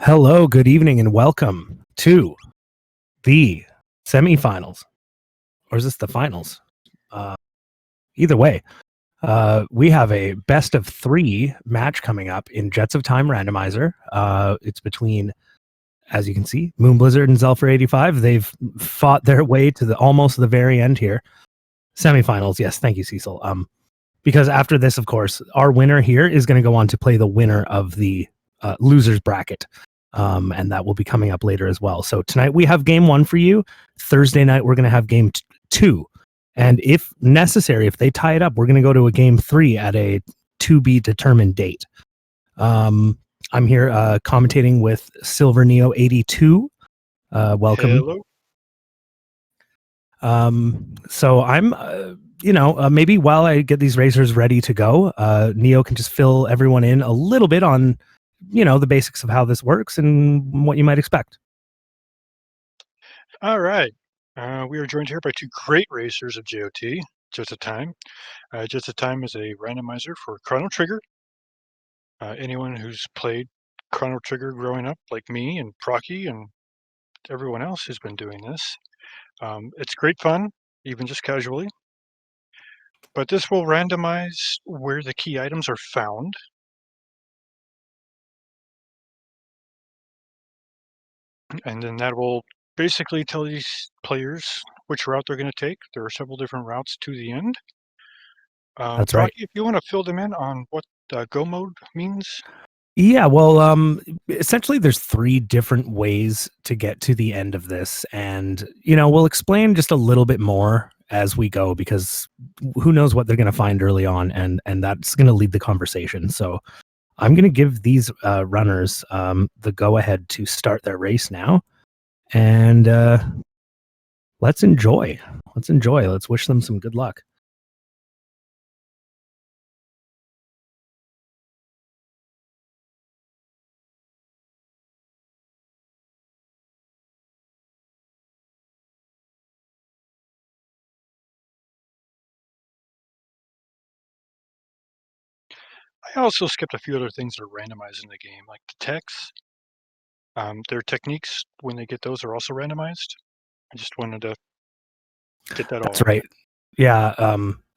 Hello, good evening, and welcome to the semifinals. Or is this the finals? Either way, we have a best of 3 match coming up in Jets of Time Randomizer. It's between, as you can see, moonblizzard and Xelfer85. They've fought their way to almost the very end here. Semifinals, yes, thank you, Cecil. Because after this, of course, our winner here is going to go on to play the winner of the losers bracket. And that will be coming up later as well. So tonight we have game 1 for you. Thursday night we're going to have game 2. And if necessary, if they tie it up, we're going to go to a game 3 at a to be determined date. I'm here commentating with Silver Neo 82. Welcome. Hello. So I'm maybe while I get these racers ready to go, Neo can just fill everyone in a little bit on the basics of how this works and what you might expect. All right. We are joined here by 2 great racers of JOT, Jets of Time. Jets of Time is a randomizer for Chrono Trigger. Anyone who's played Chrono Trigger growing up, like me and Procky and everyone else who's been doing this. It's great fun, even just casually. But this will randomize where the key items are found. And then that will basically tell these players which route they're going to take. There are several different routes to the end. That's right. If you want to fill them in on what go mode means. Yeah, well, essentially there's 3 different ways to get to the end of this. And, we'll explain just a little bit more as we go, because who knows what they're going to find early on. And that's going to lead the conversation. So I'm going to give these runners the go-ahead to start their race now. And let's enjoy. Let's wish them some good luck. I also skipped a few other things that are randomized in the game, like the techs. Their techniques, when they get those, are also randomized. I just wanted to get that all. That's right. Yeah,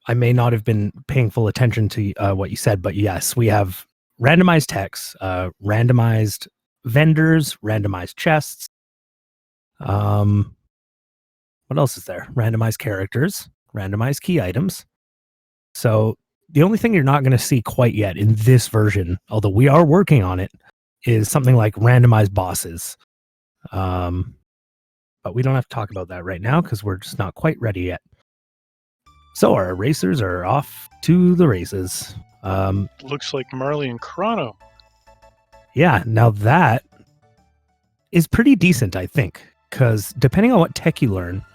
I may not have been paying full attention to what you said, but yes, we have randomized techs, randomized vendors, randomized chests. What else is there? Randomized characters, randomized key items. So the only thing you're not going to see quite yet in this version, although we are working on it, is something like randomized bosses. But we don't have to talk about that right now because we're just not quite ready yet. So our racers are off to the races. Looks like Marley and Chrono. Yeah, now that is pretty decent, I think, because depending on what tech you learn,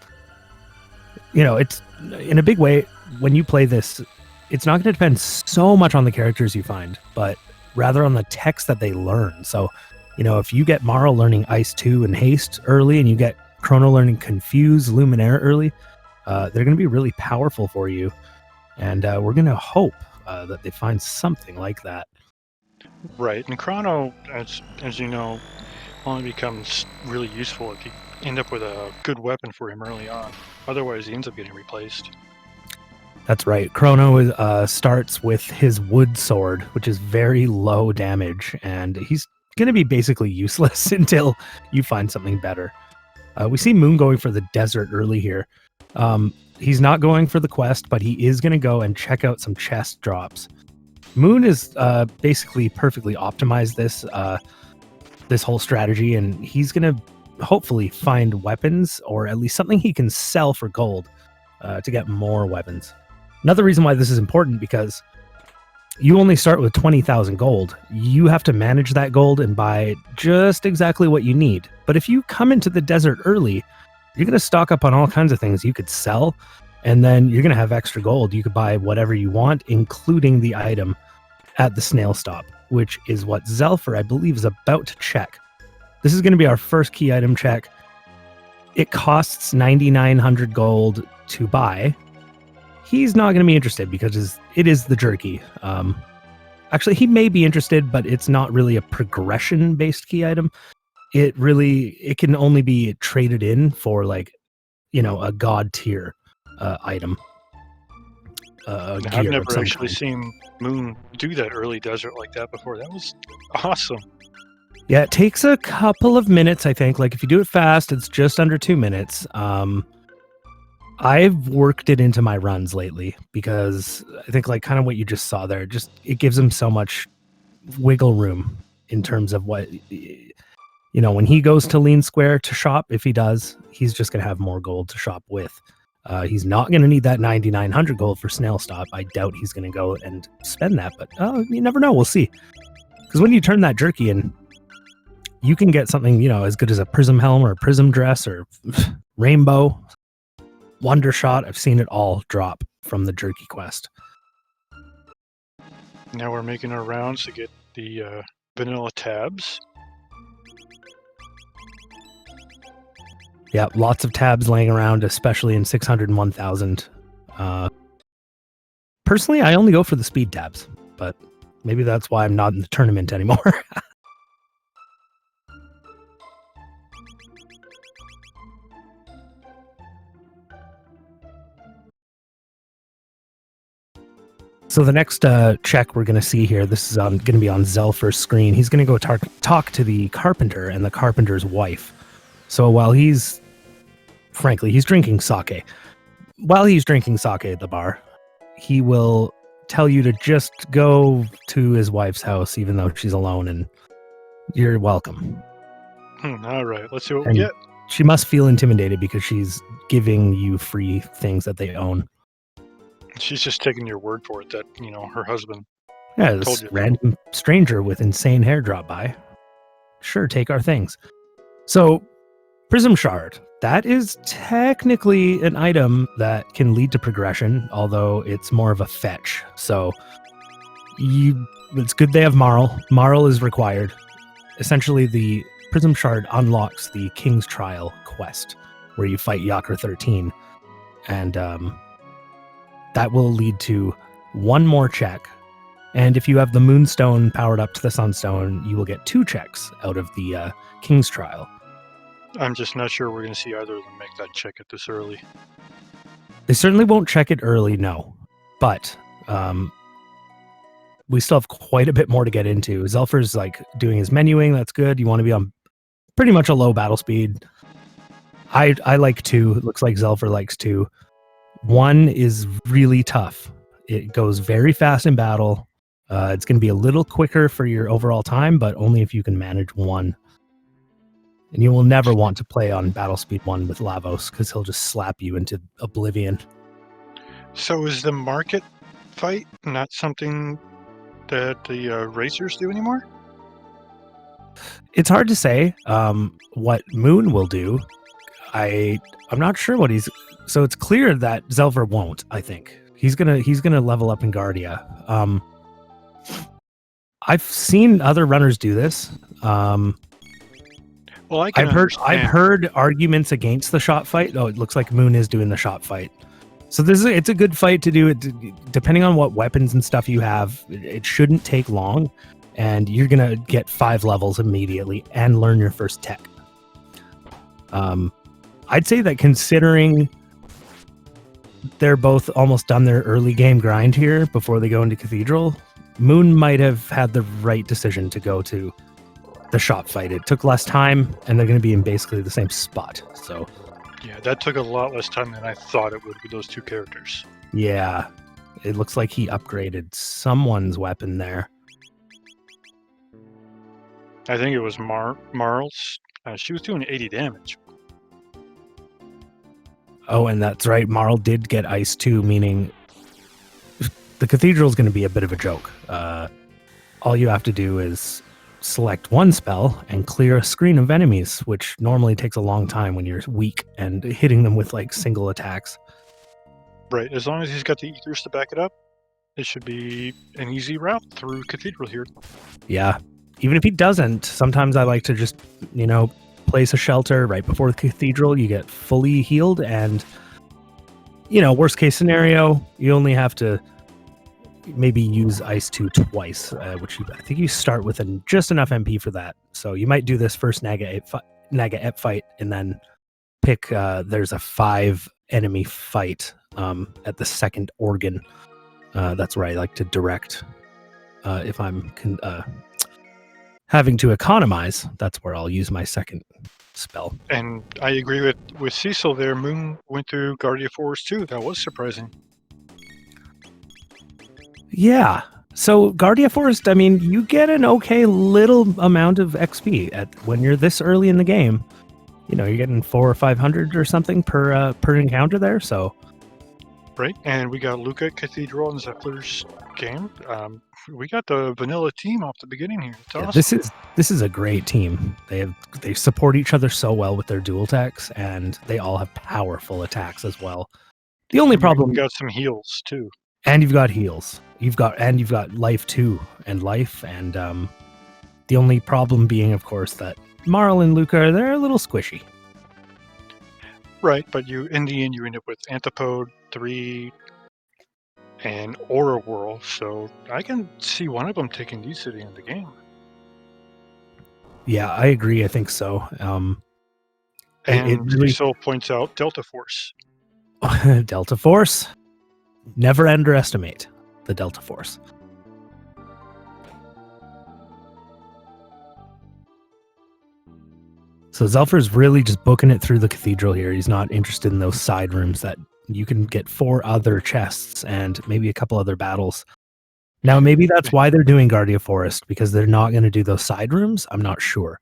it's in a big way when you play this, it's not going to depend so much on the characters you find, but rather on the techs that they learn. So, if you get Marl learning Ice 2 and Haste early, and you get Chrono learning Confuse, Luminaire early, they're going to be really powerful for you. And we're going to hope that they find something like that. Right, and Chrono, as you know, only becomes really useful if you end up with a good weapon for him early on. Otherwise, he ends up getting replaced. That's right. Chrono starts with his wood sword, which is very low damage, and he's going to be basically useless until you find something better. We see Moon going for the desert early here. He's not going for the quest, but he is going to go and check out some chest drops. Moon is basically perfectly optimized this whole strategy, and he's going to hopefully find weapons, or at least something he can sell for gold to get more weapons. Another reason why this is important, because you only start with 20,000 gold. You have to manage that gold and buy just exactly what you need. But if you come into the desert early, you're going to stock up on all kinds of things you could sell, and then you're going to have extra gold. You could buy whatever you want, including the item at the snail stop, which is what Zelfer, I believe, is about to check. This is going to be our first key item check. It costs 9,900 gold to buy. He's not going to be interested because it is the jerky. Actually, he may be interested, but it's not really a progression-based key item. It can only be traded in for like, a god tier item. I've never actually seen Moon do that early desert like that before. That was awesome. Yeah, it takes a couple of minutes, I think. Like if you do it fast, it's just under 2 minutes. I've worked it into my runs lately because I think like kind of what you just saw there, it gives him so much wiggle room in terms of what, when he goes to lean square to shop, if he does, he's just going to have more gold to shop with. He's not going to need that 9,900 gold for snail stop. I doubt he's going to go and spend that, but you never know. We'll see. Because when you turn that jerky in, you can get something, as good as a prism helm or a prism dress or rainbow. Wonder shot, I've seen it all drop from the jerky quest. Now we're making our rounds to get the vanilla tabs. Yeah, lots of tabs laying around, especially in 600 and 1000. Personally, I only go for the speed tabs, but maybe that's why I'm not in the tournament anymore. So the next check we're going to see here, this is going to be on Zelfer's screen. He's going to go talk to the carpenter and the carpenter's wife. So while he's drinking sake. While he's drinking sake at the bar, he will tell you to just go to his wife's house, even though she's alone, and you're welcome. All right, let's see what we get. She must feel intimidated because she's giving you free things that they own. She's just taking your word for it that, her husband. Yeah, this random stranger with insane hair drop by. Sure, take our things. So, Prism Shard. That is technically an item that can lead to progression, although it's more of a fetch. So, it's good they have Marl. Marl is required. Essentially, the Prism Shard unlocks the King's Trial quest, where you fight Yakr 13. And, that will lead to one more check. And if you have the Moonstone powered up to the Sunstone, you will get 2 checks out of the King's Trial. I'm just not sure we're going to see either of them make that check at this early. They certainly won't check it early, no. But we still have quite a bit more to get into. Zelfer's doing his menuing. That's good. You want to be on pretty much a low battle speed. I like 2. It looks like Zelfer likes 2. 1 is really tough. It goes very fast in battle. It's going to be a little quicker for your overall time, but only if you can manage 1. And you will never want to play on battle speed 1 with Lavos because he'll just slap you into oblivion. So is the market fight not something that the racers do anymore? It's hard to say what Moon will do. I'm not sure what he's... So it's clear that Zelfer won't, I think. He's gonna level up in Guardia. I've seen other runners do this. Well, I've heard arguments against the shot fight. Oh, it looks like Moon is doing the shot fight. So it's a good fight to do it. Depending on what weapons and stuff you have, it shouldn't take long, and you're gonna get 5 levels immediately and learn your first tech. I'd say that considering they're both almost done their early game grind here before they go into Cathedral, Moon might have had the right decision to go to the shot fight. It took less time, and they're going to be in basically the same spot. So, yeah, that took a lot less time than I thought it would with those 2 characters. Yeah, it looks like he upgraded someone's weapon there. I think it was Marl's. She was doing 80 damage. Oh, and that's right. Marl did get ice too, meaning the Cathedral is going to be a bit of a joke. All you have to do is select 1 spell and clear a screen of enemies, which normally takes a long time when you're weak and hitting them with single attacks. Right. As long as he's got the ethers to back it up, it should be an easy route through Cathedral here. Yeah. Even if he doesn't, sometimes I like to just, place a shelter right before the Cathedral. You get fully healed, and worst case scenario, you only have to maybe use Ice 2 twice, which I think you start with just enough MP for that. So you might do this first Naga Ep fight and then pick, there's a 5 enemy fight at the second organ. That's where I like to direct. If I'm having to economize, that's where I'll use my second spell. And I agree with Cecil there. Moon went through Guardia Forest too. That was surprising. Yeah. So Guardia Forest, I mean, you get an okay little amount of XP when you're this early in the game. You know, you're getting 400 or 500 or something per encounter there. So, right. And we got Luca at Cathedral and Zelfer's game. We got the vanilla team off the beginning here. It's awesome. This is a great team. They support each other so well with their dual attacks, and they all have powerful attacks as well. The only problem, we got some heals too. And you've got heals. You've got life too, and life. And the only problem being, of course, that Marl and Luca, they're a little squishy. Right, but in the end, you end up with Anthropode 3 and Aura Whirl, so I can see one of them taking these to the end of the game. Yeah, I agree. I think so. And it really points out Delta Force. Delta Force. Never underestimate the Delta Force. So Zelfer's really just booking it through the Cathedral here. He's not interested in those side rooms that you can get 4 other chests and maybe a couple other battles. Now, maybe that's why they're doing Guardia Forest, because they're not going to do those side rooms. I'm not sure.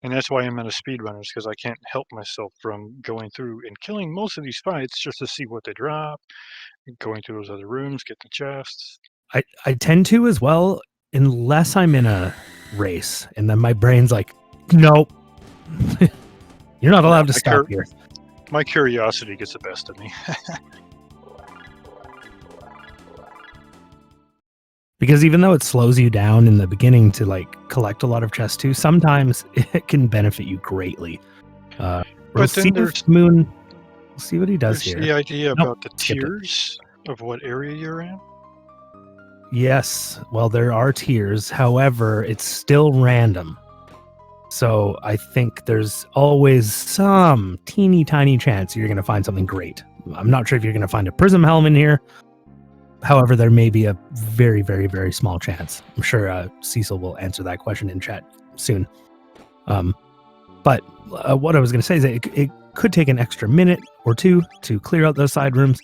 And that's why I'm into speedrunners, because I can't help myself from going through and killing most of these fights just to see what they drop, going through those other rooms, get the chests. I tend to as well, unless I'm in a race, and then my brain's like, nope, you're not allowed to stop here. My curiosity gets the best of me. Because even though it slows you down in the beginning to like collect a lot of chests too, sometimes it can benefit you greatly. We'll see if Moon. We'll see what he does here. The idea about the tiers of what area you're in. Yes, well, there are tiers. However, it's still random. So I think there's always some teeny tiny chance you're going to find something great. I'm not sure if you're going to find a prism helm in here. However, there may be a very, very, very small chance. I'm sure Cecil will answer that question in chat soon. But what I was going to say is that it could take an extra minute or two to clear out those side rooms,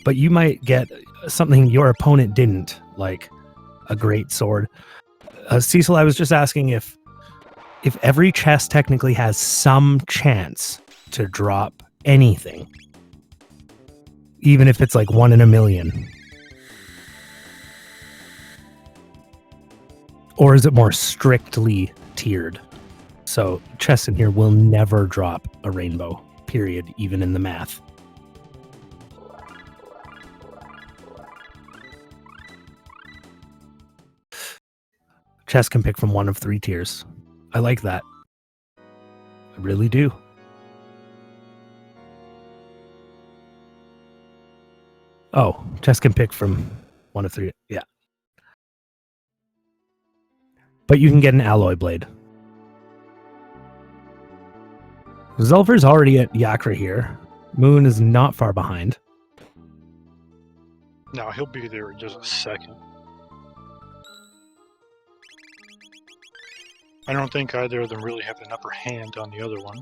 but you might get something your opponent didn't, like a great sword. Cecil, I was just asking if every chest technically has some chance to drop anything, even if it's like 1 in a million. Or is it more strictly tiered? So chests in here will never drop a rainbow, period, even in the math. Chests can pick from one of 3 tiers. I like that. I really do. Oh, chests can pick from 1 of 3. Yeah. But you can get an alloy blade. Zelfer's already at Yakra here. Moon is not far behind. No, he'll be there in just a second. I don't think either of them really have an upper hand on the other one.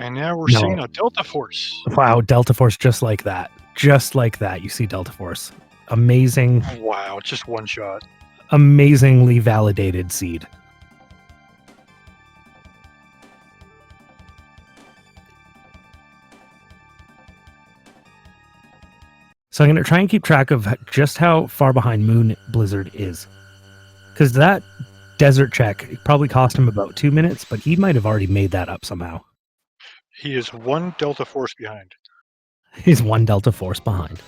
And now we're seeing a Delta Force. Wow, Delta Force just like that. Just like that, you see Delta Force. Amazing. Wow, just one shot. Amazingly validated seed. So I'm going to try and keep track of just how far behind moonblizzard is. Because that desert check probably cost him about 2 minutes, but he might have already made that up somehow. He is 1 Delta Force behind. He's 1 Delta Force behind.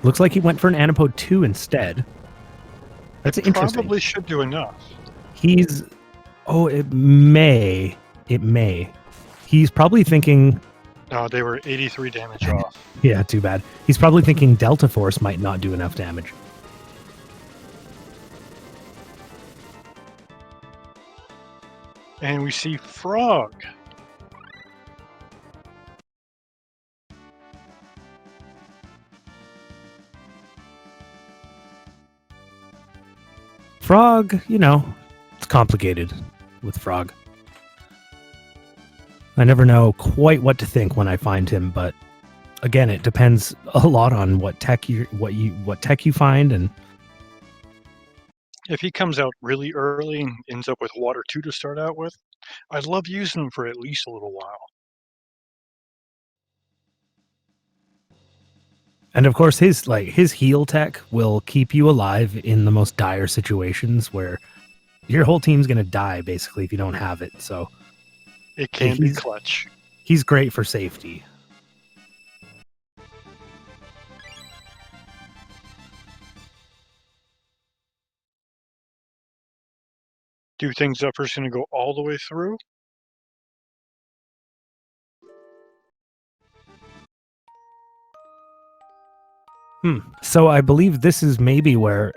Looks like he went for an Antipode 2 instead. That's interesting. Probably should do enough. He's... Oh, it may. It may. He's probably thinking... No, they were 83 damage off. Yeah, too bad. He's probably thinking Delta Force might not do enough damage. And we see Frog. Frog, you know, it's complicated with Frog. I never know quite what to think when I find him, but again, it depends a lot on what tech you find. And if he comes out really early and ends up with Water 2 to start out with, I'd love using him for at least a little while. And of course, his heal tech will keep you alive in the most dire situations where your whole team's going to die, basically, if you don't have it. So it can be clutch. He's great for safety. Do you think Zelfer's going to go all the way through? So I believe this is maybe where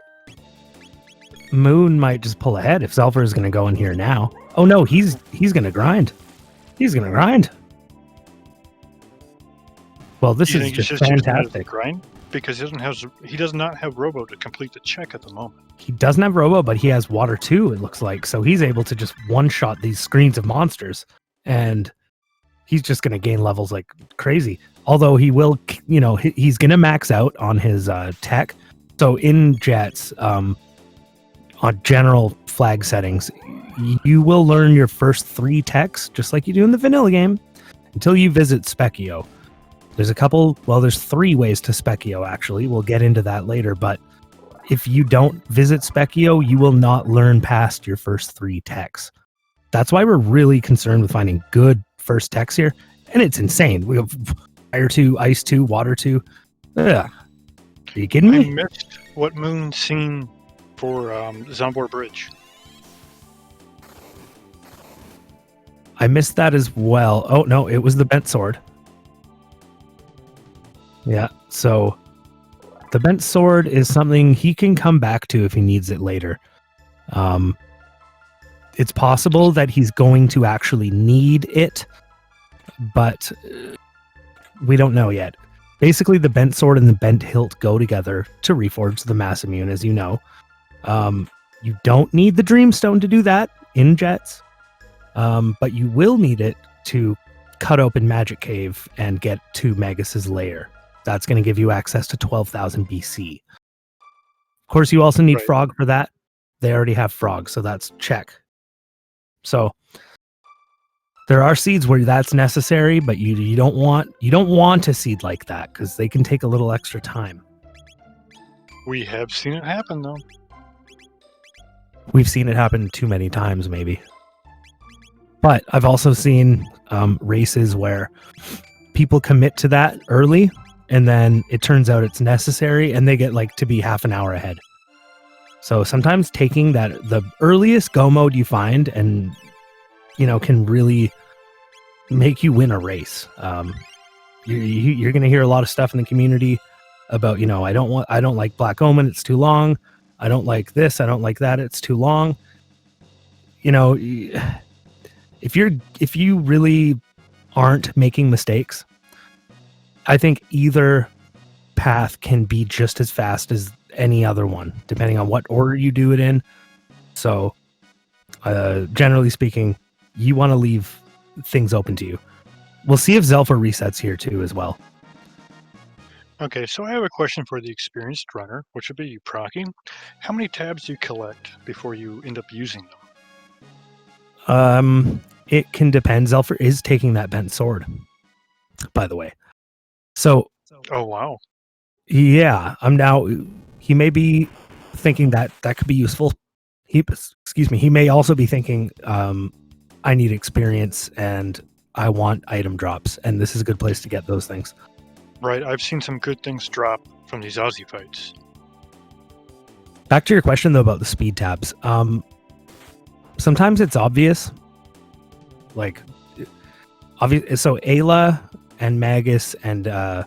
Moon might just pull ahead if Zelfer is going to go in here now. Oh no, he's going to grind. He's going to grind. Well, this is just fantastic. Grind because he does not have Robo to complete the check at the moment. He doesn't have Robo, but he has Water 2, it looks like. So he's able to just one-shot these screens of monsters. And he's just going to gain levels like crazy. Although he will, you know, he's going to max out on his tech. So in Jets, on general flag settings, you will learn your first 3 techs, just like you do in the vanilla game, until you visit Specchio. There's there's 3 ways to Specchio, actually. We'll get into that later, but if you don't visit Specchio, you will not learn past your first 3 techs. That's why we're really concerned with finding good first techs here, and it's insane. We have Fire 2, Ice 2, Water 2. Ugh. Are you kidding me? I missed what Moon's seen for Zombor Bridge. I missed that as well. Oh, no, it was the bent sword. Yeah, so the bent sword is something he can come back to if he needs it later. It's possible that he's going to actually need it, but we don't know yet. Basically, the bent sword and the bent hilt go together to reforge the mass immune, as you know. You don't need the Dreamstone to do that in Jets, but you will need it to cut open Magic Cave and get to Magus's lair. That's going to give you access to 12,000 BC. Of course, you also need Frog for that. They already have Frog, so that's check. So there are seeds where that's necessary, but you don't want a seed like that because they can take a little extra time. We have seen it happen, though. We've seen it happen too many times, maybe. But I've also seen races where people commit to that early, and then it turns out it's necessary, and they get like to be half an hour ahead. So sometimes taking the earliest go mode you find, and can really make you win a race. You're going to hear a lot of stuff in the community about I don't like Black Omen, it's too long. I don't like this, I don't like that, it's too long. If you really aren't making mistakes, I think either path can be just as fast as any other one, depending on what order you do it in. So, generally speaking, you want to leave things open to you. We'll see if Zelfer resets here too as well. Okay, so I have a question for the experienced runner, which would be you, Procky. How many tabs do you collect before you end up using them? It can depend. Zelfer is taking that bent sword, by the way. So, oh wow, yeah. He may be thinking that could be useful. He may also be thinking, I need experience and I want item drops, and this is a good place to get those things. Right, I've seen some good things drop from these Aussie fights. Back to your question though about the speed tabs. Sometimes it's obvious, like obvious. So Ayla and Magus and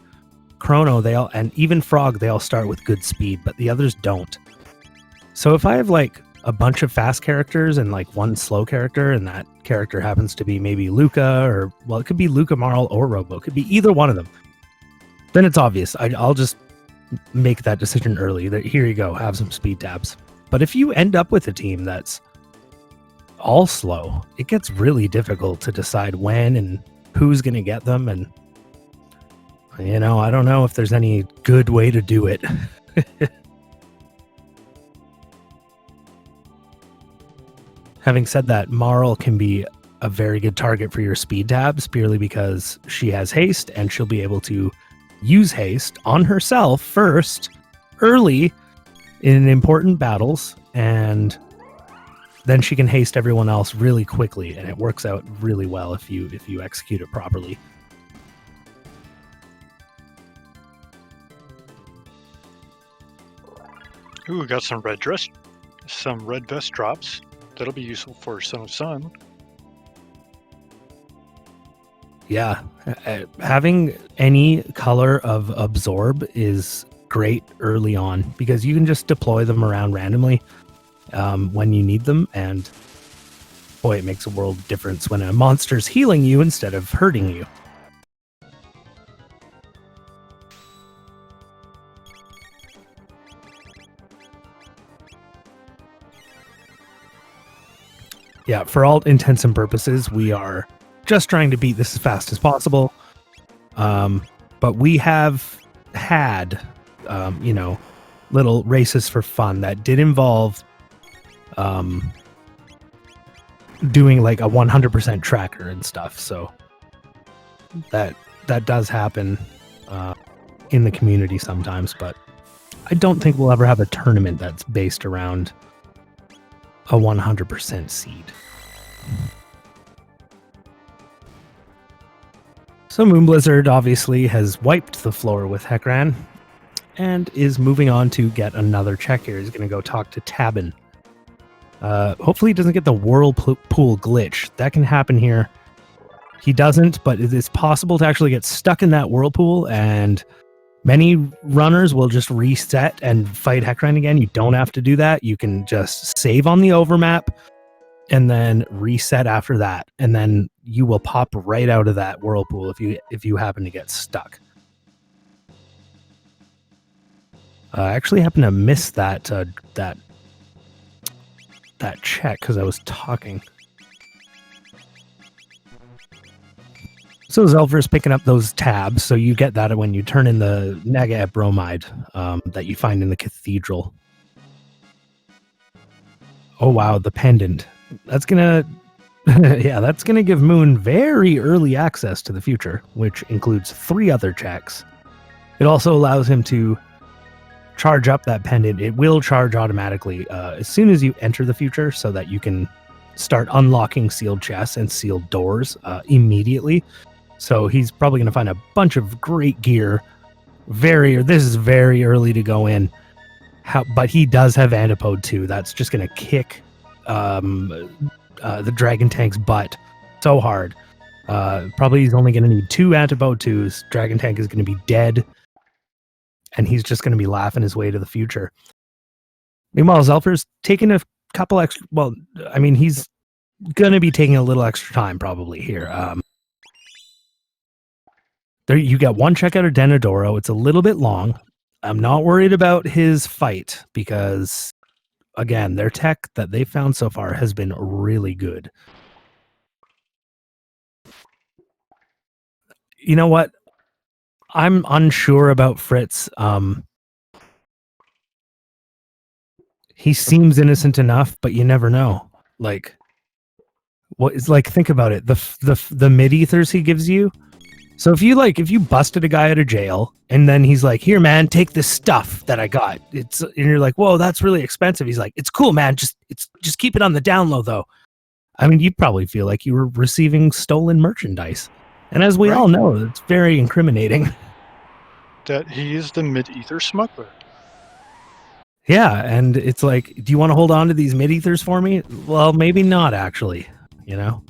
Chrono, they all, and even Frog, they all start with good speed, but the others don't. So if I have like a bunch of fast characters and like one slow character, and that character happens to be maybe Luca, or well, it could be Luca, Marl, or Robo, it could be either one of them, then it's obvious. I'll just make that decision early. That here you go, have some speed tabs. But if you end up with a team that's all slow, it gets really difficult to decide when and who's going to get them. And you know, I don't know if there's any good way to do it. Having said that, Marl can be a very good target for your speed tabs purely because she has haste and she'll be able to use haste on herself first, early in important battles, and then she can haste everyone else really quickly, and it works out really well if you execute it properly. Ooh, we got some red vest drops. That'll be useful for Son of Sun. Yeah, having any color of absorb is great early on because you can just deploy them around randomly when you need them, and boy, it makes a world of difference when a monster's healing you instead of hurting you. Yeah, for all intents and purposes, we are just trying to beat this as fast as possible. But we have had, you know, little races for fun that did involve doing like a 100% tracker and stuff. So that does happen in the community sometimes, but I don't think we'll ever have a tournament that's based around a 100% seed. So moonblizzard obviously has wiped the floor with Hekran and is moving on to get another check here. He's going to go talk to Tabin. Hopefully he doesn't get the whirlpool glitch. That can happen here. He doesn't, but it is possible to actually get stuck in that whirlpool, and many runners will just reset and fight Hekran again. You don't have to do that. You can just save on the overmap and then reset after that, and then you will pop right out of that whirlpool if you happen to get stuck. I actually happened to miss that check because I was talking. So Zelfer is picking up those tabs, so you get that when you turn in the Nega bromide that you find in the Cathedral. Oh wow, the pendant. That's gonna yeah, that's gonna give Moon very early access to the future, which includes 3 other checks. It also allows him to charge up that pendant. It will charge automatically as soon as you enter the future, so that you can start unlocking sealed chests and sealed doors immediately. So he's probably going to find a bunch of great gear. This is very early to go in. But he does have Antipode 2. That's just going to kick the Dragon Tank's butt so hard. Probably he's only going to need 2 Antipode 2s. Dragon Tank is going to be dead. And he's just going to be laughing his way to the future. Meanwhile, Zelfer's taking a couple extra... Well, I mean, he's going to be taking a little extra time probably here. There, you get 1 check out of Denadoro. It's a little bit long. I'm not worried about his fight because, again, their tech that they found so far has been really good. You know what? I'm unsure about Fritz. He seems innocent enough, but you never know. Like, what is like? Think about it. The mid ethers he gives you. So if you busted a guy out of jail and then he's like, "Here, man, take this stuff that I got." And you're like, "Whoa, that's really expensive." He's like, "It's cool, man. Just keep it on the down low, though." I mean, you'd probably feel like you were receiving stolen merchandise, and as we all know, it's very incriminating. That he is the mid-ether smuggler. Yeah, and it's like, do you want to hold on to these mid-ethers for me? Well, maybe not, actually, you know?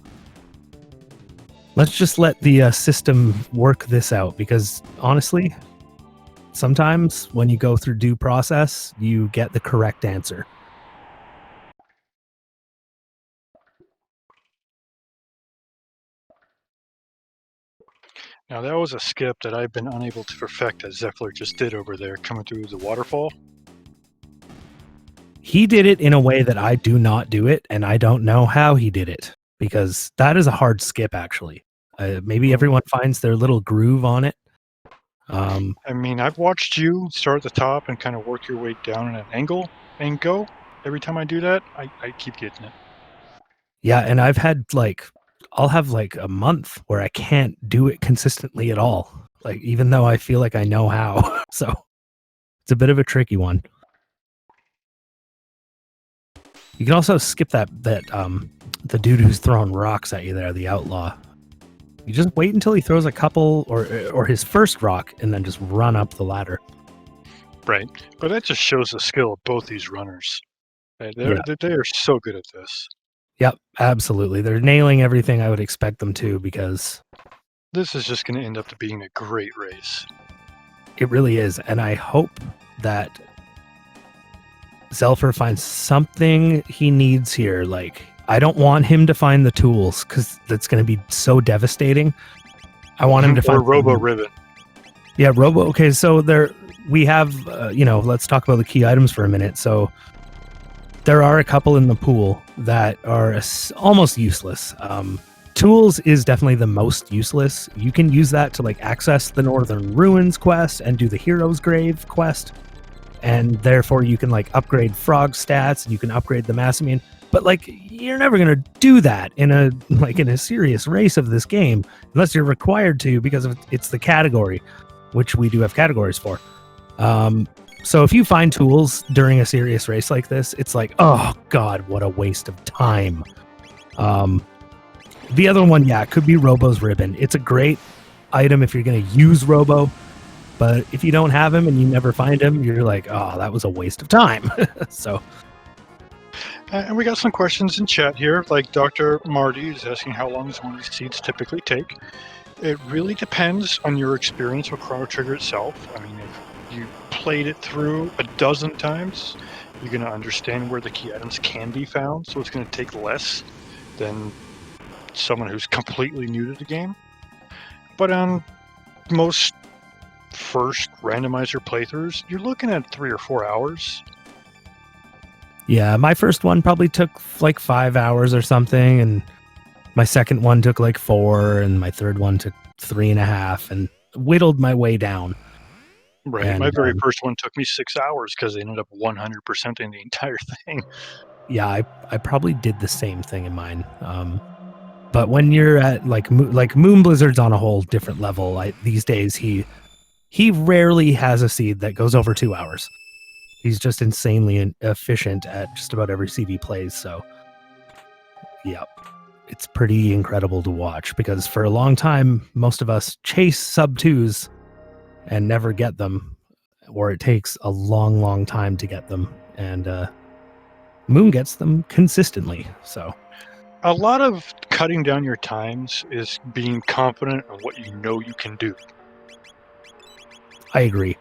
Let's just let the system work this out, because honestly, sometimes when you go through due process, you get the correct answer. Now that was a skip that I've been unable to perfect, as Zelfer just did over there, coming through the waterfall. He did it in a way that I do not do it, and I don't know how he did it, because that is a hard skip, actually. Maybe everyone finds their little groove on it. I mean, I've watched you start at the top and kind of work your way down at an angle and go. Every time I do that, I keep getting it. Yeah, and I've had I'll have like a month where I can't do it consistently at all. Like, even though I feel like I know how. So it's a bit of a tricky one. You can also skip the dude who's throwing rocks at you there, the outlaw. You just wait until he throws a couple or his first rock and then just run up the ladder. Right. But that just shows the skill of both these runners. They are so good at this. Yep, absolutely. They're nailing everything I would expect them to, because this is just going to end up being a great race. It really is. And I hope that Zelfer finds something he needs here. Like, I don't want him to find the tools, because that's going to be so devastating. I want him to find Robo Ribbon. Yeah, Robo. Okay, so we have, let's talk about the key items for a minute. So there are a couple in the pool that are almost useless. Tools is definitely the most useless. You can use that to access the Northern Ruins quest and do the Hero's Grave quest. And therefore you can upgrade frog stats, and you can upgrade the Massimine. But you're never gonna do that in a serious race of this game unless you're required to, because it's the category, which we do have categories for. So if you find tools during a serious race like this, it's like, oh god, what a waste of time. The other one, yeah, could be Robo's Ribbon. It's a great item if you're gonna use Robo. But if you don't have him and you never find him, you're like, oh, that was a waste of time. So, and we got some questions in chat here. Like Dr. Marty is asking, how long does one of these seeds typically take? It really depends on your experience with Chrono Trigger itself. I mean, if you played it through a dozen times, you're going to understand where the key items can be found. So it's going to take less than someone who's completely new to the game. But on most first randomizer playthroughs, you're looking at 3 or 4 hours. Yeah, my first one probably took 5 hours or something, and my second one took 4, and my third one took 3.5, and whittled my way down. Right. And my very first one took me 6 hours because they ended up 100%ing the entire thing. Yeah, I probably did the same thing in mine. But when you're at moonblizzard's on a whole different level. These days he rarely has a seed that goes over 2 hours. He's just insanely efficient at just about every seed he plays. So, yeah, it's pretty incredible to watch, because for a long time, most of us chase sub-2s and never get them, or it takes a long, long time to get them. And Moon gets them consistently. So a lot of cutting down your times is being confident in what you know you can do. I agree.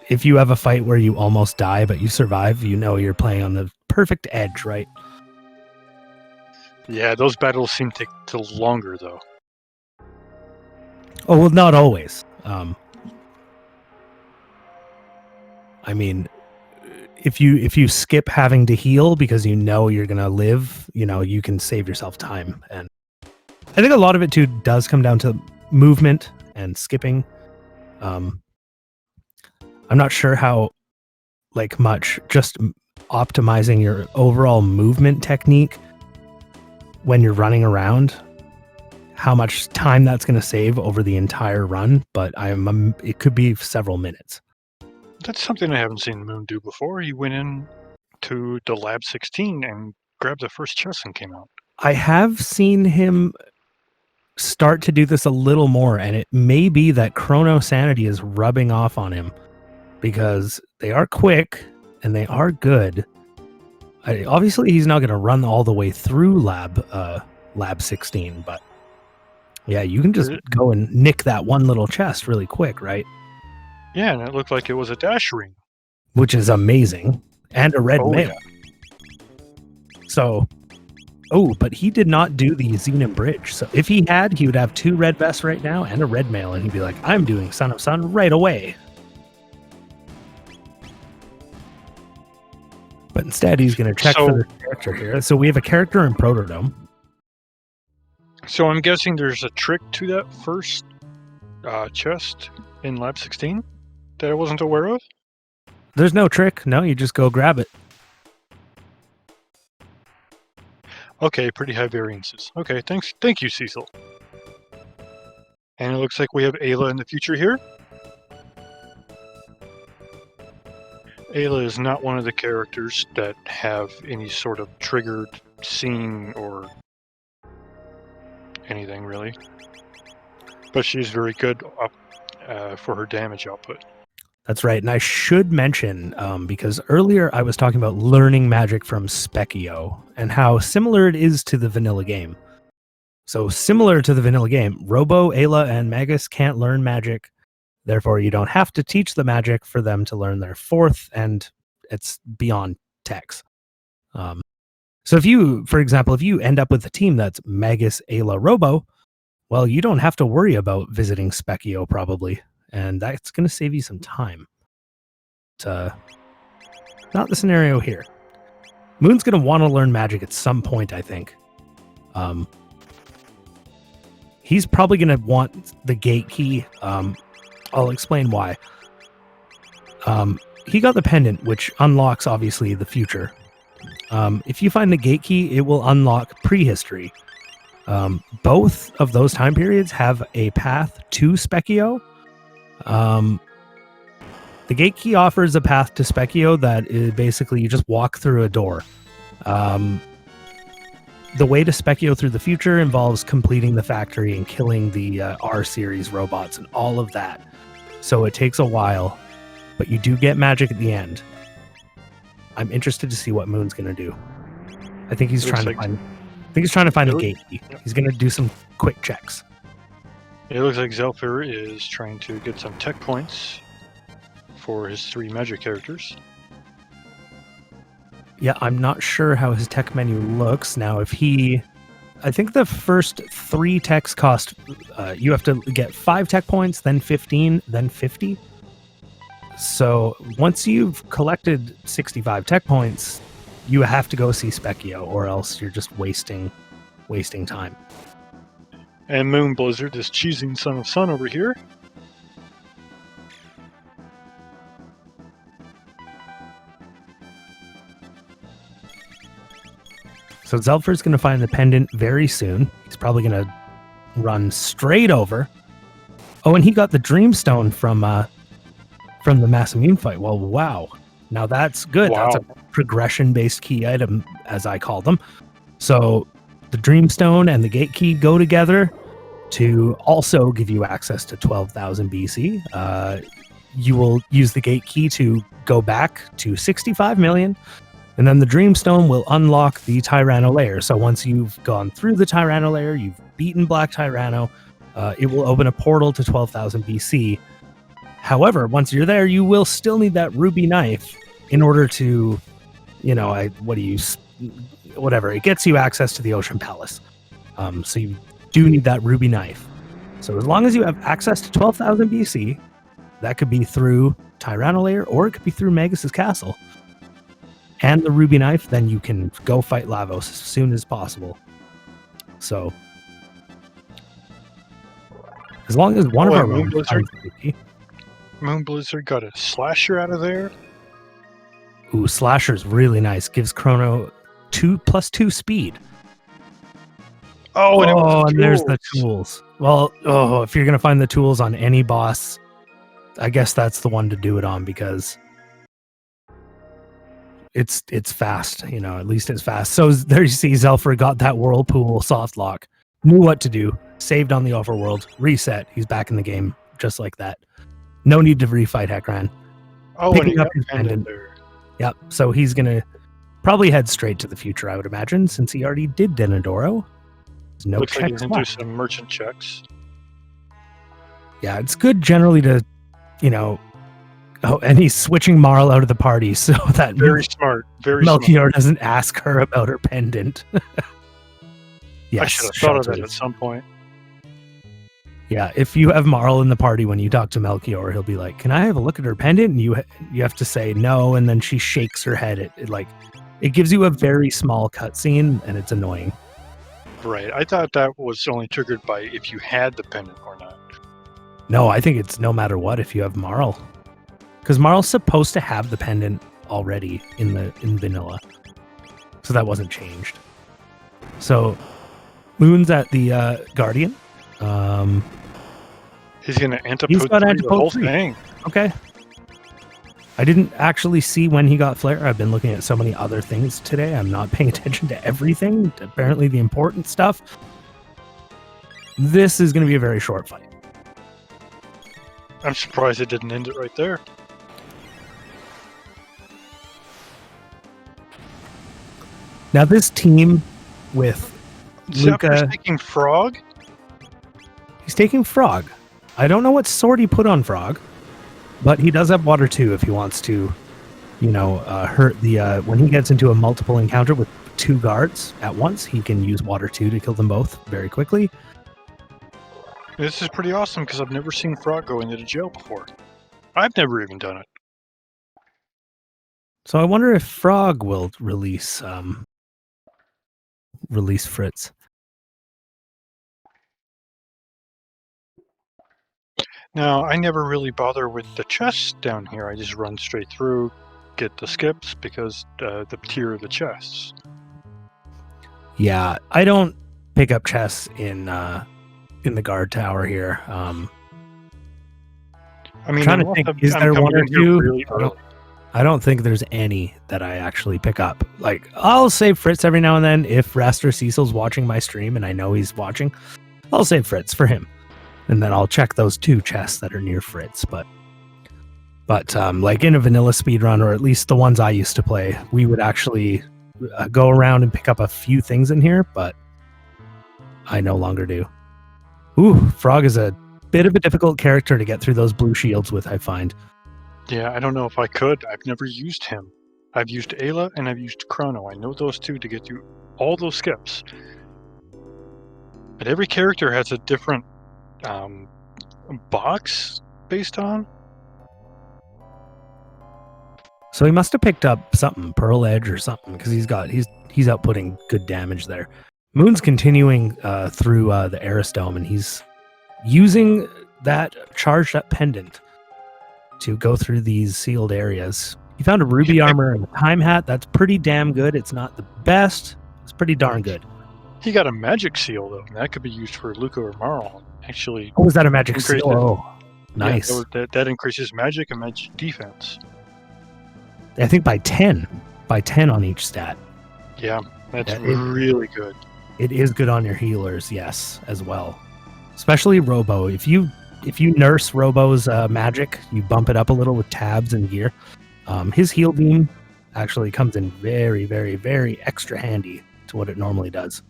If you have a fight where you almost die but you survive, you know you're playing on the perfect edge, right? Yeah, those battles seem to take longer, though. Oh, well, not always. I mean, if you skip having to heal because you know you're gonna live, you can save yourself time. And I think a lot of it too does come down to movement and skipping. I'm not sure how much just optimizing your overall movement technique when you're running around, how much time that's going to save over the entire run, but it could be several minutes. That's something I haven't seen Moon do before. He went in to the Lab 16 and grabbed the first chest and came out. I have seen him start to do this a little more, and it may be that Chrono Sanity is rubbing off on him. because they are quick and they are good. Obviously, he's not going to run all the way through Lab 16, but yeah, you can just go and nick that one little chest really quick, right? Yeah, and it looked like it was a dash ring. Which is amazing. And a red mail. Yeah. So, but he did not do the Xenon Bridge. So if he had, he would have 2 red vests right now and a red mail, and he'd be like, I'm doing Son of Sun right away. But instead, he's going to check for the character here. So we have a character in Protodome. So I'm guessing there's a trick to that first chest in Lab 16 that I wasn't aware of? There's no trick. No, you just go grab it. Okay, pretty high variances. Okay, thanks. Thank you, Cecil. And it looks like we have Ayla in the future here. Ayla is not one of the characters that have any sort of triggered scene or anything, really. But she's very good for her damage output. That's right. And I should mention, because earlier I was talking about learning magic from Specchio and how similar it is to the vanilla game. So similar to the vanilla game, Robo, Ayla, and Magus can't learn magic. Therefore, you don't have to teach the magic for them to learn their 4th, and it's beyond Tex. So if you, for example, if you end up with a team that's Magus, Ayla, Robo, well, you don't have to worry about visiting Specchio probably, and that's going to save you some time. Not the scenario here. Moon's going to want to learn magic at some point, I think. He's probably going to want the gate key. I'll explain why. He got the pendant, which unlocks, obviously, the future. If you find the gate key, it will unlock prehistory. Both of those time periods have a path to Specchio. The gate key offers a path to Specchio that is basically you just walk through a door. The way to Specchio through the future involves completing the factory and killing the R-series robots and all of that. So it takes a while, but you do get magic at the end. I'm interested to see what Moon's going to do. I think he's trying to find the gate key. He's going to do some quick checks. It looks like Zelfer is trying to get some tech points for his 3 magic characters. Yeah, I'm not sure how his tech menu looks. Now, I think the first 3 techs cost, you have to get 5 tech points, then 15, then 50. So once you've collected 65 tech points, you have to go see Specchio, or else you're just wasting time. And moonblizzard is cheesing Son of Sun over here. So Zelfer's going to find the pendant very soon. He's probably going to run straight over. Oh, and he got the Dreamstone from the Mass Immune fight. Well, wow. Now that's good. Wow. That's a progression-based key item, as I call them. So the Dreamstone and the Gate Key go together to also give you access to 12,000 BC. You will use the Gate Key to go back to 65 million. And then the Dreamstone will unlock the Tyranno layer. So once you've gone through the Tyranno layer, you've beaten Black Tyranno, it will open a portal to 12,000 BC. However, once you're there, you will still need that ruby knife in order to, whatever. It gets you access to the Ocean Palace. So you do need that ruby knife. So as long as you have access to 12,000 BC, that could be through Tyranno layer, or it could be through Magus's castle. And the ruby knife, then you can go fight Lavos as soon as possible. So, as long as one of our Moonblizzard got a slasher out of there. Ooh, slasher's really nice. Gives Chrono 2+2 speed. And there's the tools. Well, if you're gonna find the tools on any boss, I guess that's the one to do it on, because it's fast, at least it's fast. So there you see Zelfer got that whirlpool soft lock, knew what to do, saved on the overworld, reset. He's back in the game just like that. No need to refight Hekran. Oh, and he picking up got his pendant pendant. there. Yep. So he's gonna probably head straight to the future, I would imagine, since he already did Denadoro. There's no Looks like he's checks going to do left. some merchant checks. Yeah, it's good generally to, you know. Oh, and he's switching Marl out of the party so that Very smart. Very smart. Melchior doesn't ask her about her pendant. Yes, I should have thought of that at shelters. some point. Yeah, if you have Marl in the party when you talk to Melchior, he'll be like, "Can I have a look at her pendant?" And you have to say no, and then she shakes her head. It gives you a very small cutscene, and it's annoying. Right. I thought that was only triggered by if you had the pendant or not. No, I think it's no matter what if you have Marl, because Marl's supposed to have the pendant already in vanilla, so that wasn't changed. So, Moon's at the Guardian. He's going to He's antipode got the antipode whole 3. thing. Okay. I didn't actually see when he got flare. I've been looking at so many other things today. I'm not paying attention to everything. Apparently the important stuff. This is going to be a very short fight. I'm surprised it didn't end it right there. Now this team with Zelfer's Luca, taking Frog? he's taking Frog. I don't know what sword he put on Frog, but he does have water too if he wants to, hurt the, when he gets into a multiple encounter with 2 guards at once, he can use water 2 to kill them both very quickly. This is pretty awesome because I've never seen Frog go into jail before. I've never even done it. So I wonder if Frog will release Fritz. Now, I never really bother with the chests down here. I just run straight through, get the skips because the tier of the chests. Yeah, I don't pick up chests in the guard tower here. I mean, trying to think, is there one or two? Really early. I don't think there's any that I actually pick up. Like, I'll save Fritz every now and then if Raster Cecil's watching my stream and I know he's watching. I'll save Fritz for him. And then I'll check those 2 chests that are near Fritz. But like in a vanilla speedrun, or at least the ones I used to play, we would actually go around and pick up a few things in here, but I no longer do. Ooh, Frog is a bit of a difficult character to get through those blue shields with, I find. Yeah, I don't know if I could. I've never used him. I've used Ayla and I've used Chrono. I know those 2 to get through all those skips. But every character has a different box based on. So he must have picked up something, Pearl Edge or something, because he's outputting good damage there. Moon's continuing through the Eris Dome, and he's using that charged up pendant to go through these sealed areas. He found a ruby armor and a time hat. That's pretty damn good. It's not the best. It's pretty darn good. He got a magic seal though, and that could be used for Luca or Marl. Actually, oh, was that a magic seal? Oh, nice. Yeah, that increases magic and magic defense. I think by 10 on each stat. Yeah, that's really good. It is good on your healers, yes, as well. Especially Robo. If you nurse Robo's magic, you bump it up a little with tabs and gear. His heal beam actually comes in very, very, very extra handy to what it normally does.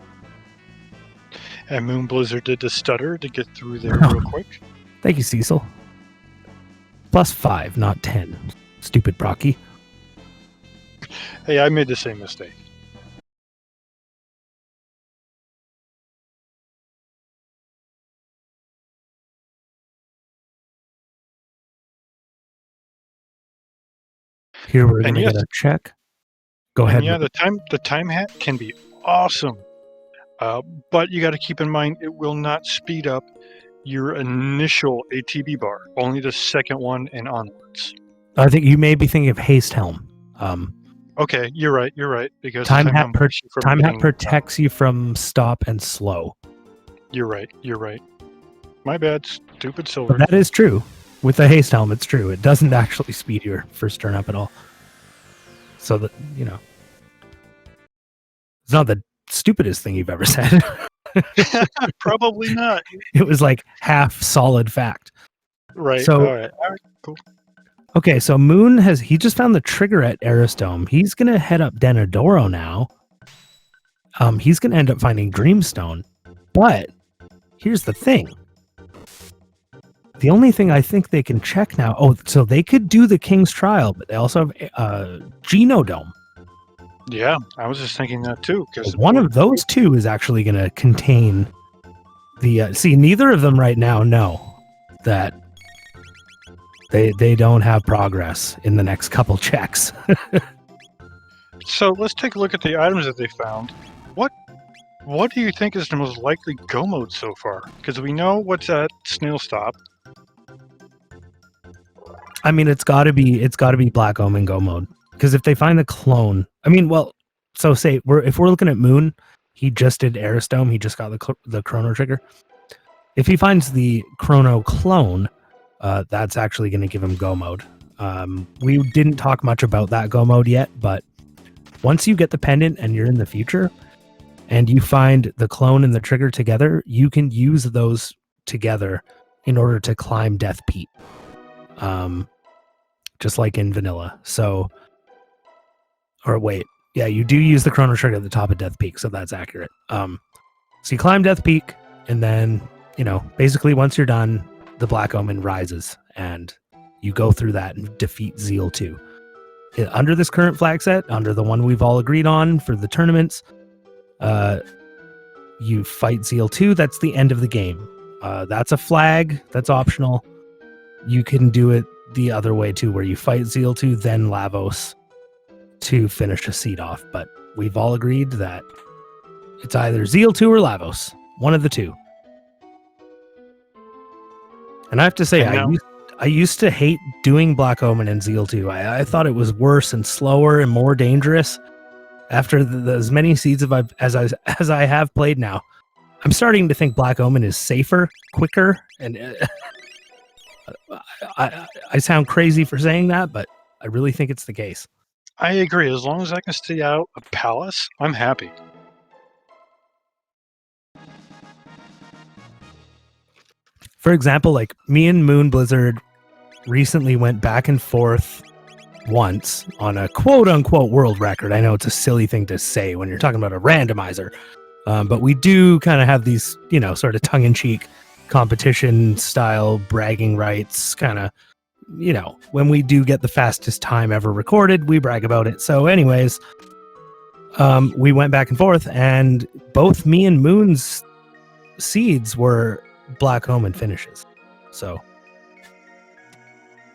And moonblizzard did the stutter to get through there real quick. Thank you, Cecil. +5, not 10. Stupid Brocky. Hey, I made the same mistake. Here we're going to get a check. Go ahead. Yeah, the time hat can be awesome. But you got to keep in mind it will not speed up your initial ATB bar, only the second one and onwards. I think you may be thinking of Haste Helm. Okay, you're right. Because time hat protects you from stop and slow. You're right. My bad, stupid Silver. But that is true. With the Haste Helm, it's true. It doesn't actually speed your first turn up at all. So that, it's not the stupidest thing you've ever said. Probably not. It was like half solid fact. Right. So, all right, cool. Okay, so Moon he just found the trigger at Aristome. He's gonna head up Denadoro now. He's gonna end up finding Dreamstone. But here's the thing. The only thing I think they can check now. Oh, so they could do the King's Trial, but they also have Geno Dome. Yeah, I was just thinking that too. Because One of those two is actually going to contain the. See, neither of them right now know that they don't have progress in the next couple checks. So let's take a look at the items that they found. What do you think is the most likely go mode so far? Because we know what's at Snail Stop. I mean, it's got to be Black Omen go mode, because if they find the clone, I mean, well, so say if we're looking at Moon, he just did Aristome, he just got the Chrono trigger. If he finds the Chrono clone, that's actually going to give him go mode. We didn't talk much about that go mode yet, but once you get the pendant and you're in the future, and you find the clone and the trigger together, you can use those together in order to climb Death Peak. Just like in vanilla. So, or wait, yeah, you do use the Chrono trigger at the top of Death Peak, so that's accurate. So you climb Death Peak, and then, basically once you're done, the Black Omen rises, and you go through that and defeat Zeal 2. Under this current flag set, under the one we've all agreed on for the tournaments, you fight Zeal 2, that's the end of the game. That's a flag, that's optional. You can do it the other way too, where you fight Zeal 2, then Lavos to finish a seed off. But we've all agreed that it's either Zeal 2 or Lavos, one of the two. And I have to say, I used to hate doing Black Omen and Zeal 2. I thought it was worse and slower and more dangerous. After as many seeds as I have played now, I'm starting to think Black Omen is safer, quicker, and I sound crazy for saying that, but I really think it's the case. I agree. As long as I can stay out of Palace, I'm happy. For example, like me and Moonblizzard recently went back and forth once on a quote-unquote world record. I know it's a silly thing to say when you're talking about a randomizer, but we do kind of have these, sort of tongue-in-cheek competition style bragging rights, kind of, when we do get the fastest time ever recorded, we brag about it. So anyways, we went back and forth, and both me and Moon's seeds were Black Omen finishes. So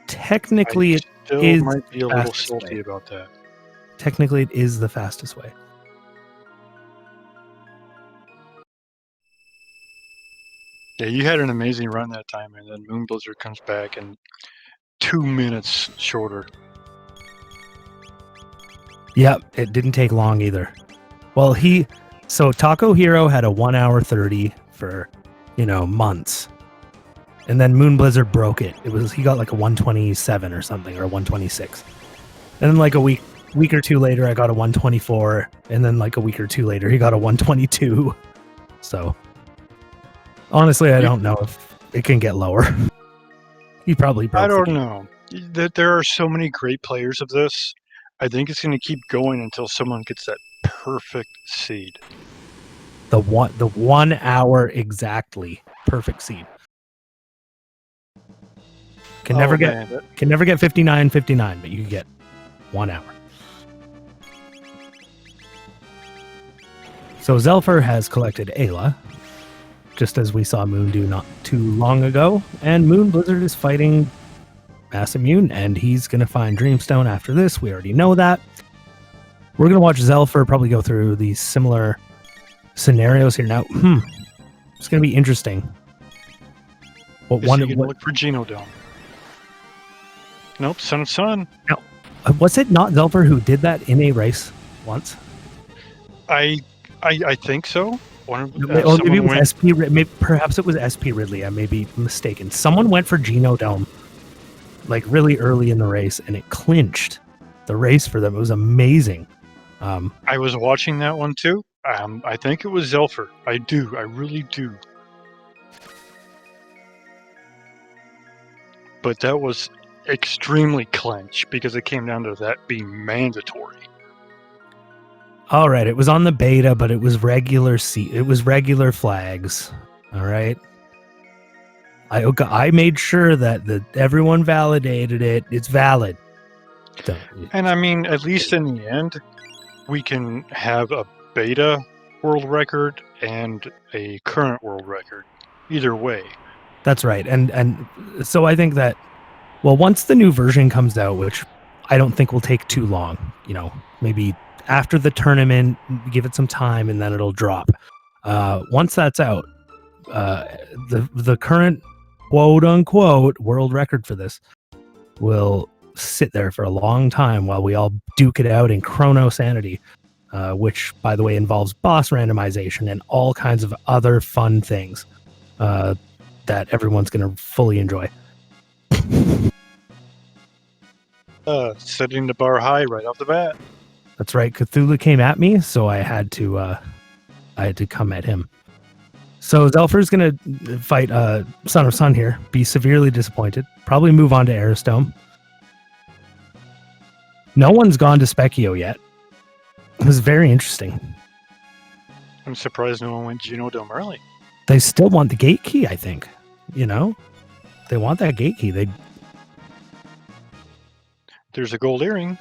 technically it is might be a little salty about that. Technically it is the fastest way. Yeah, you had an amazing run that time, and then Moonblizzard comes back and 2 minutes shorter. Yep, it didn't take long either. Well, so Taco Hero had a 1 hour 30 for, months. And then Moonblizzard broke it. He got like a 127 or something, or a 126. And then like a week or two later, I got a 124. And then like a week or two later, he got a 122. So honestly, I don't know if it can get lower. He probably broke I don't know. There are so many great players of this. I think it's going to keep going until someone gets that perfect seed. The 1 hour exactly perfect seed. Can never get 59.59, but you can get 1 hour. So Zelfer has collected Ayla, just as we saw Moon do not too long ago, and Moonblizzard is fighting Mass Immune, and he's going to find Dreamstone after this. We already know that. We're going to watch Zelfer probably go through these similar scenarios here. Now, it's going to be interesting. Look for Geno Dome. Nope, Son of Sun. No. Was it not Zelfer who did that in a race once? I think so. Maybe it was SP. Perhaps it was SP Ridley. I may be mistaken. Someone went for Geno Dome, like really early in the race, and it clinched the race for them. It was amazing. I was watching that one too. I think it was Zelfer. I really do. But that was extremely clench because it came down to that being mandatory. All right, it was on the beta, but it was regular it was regular flags. All right. I made sure that everyone validated it. It's valid. And I mean, at least in the end, we can have a beta world record and a current world record. Either way. That's right. And so I think that, well, once the new version comes out, which I don't think will take too long, maybe after the tournament, give it some time and then it'll drop. Once that's out, the current quote unquote world record for this will sit there for a long time while we all duke it out in Chrono Sanity, which, by the way, involves boss randomization and all kinds of other fun things that everyone's going to fully enjoy. Setting the bar high right off the bat. That's right. Cthulhu came at me, so I had to come at him. So Zelfer's going to fight Son of Sun here, be severely disappointed, probably move on to Aristome. No one's gone to Specchio yet. It was very interesting. I'm surprised no one went Geno Del Merle. They still want the gate key, I think. They want that gate key. There's a gold earring.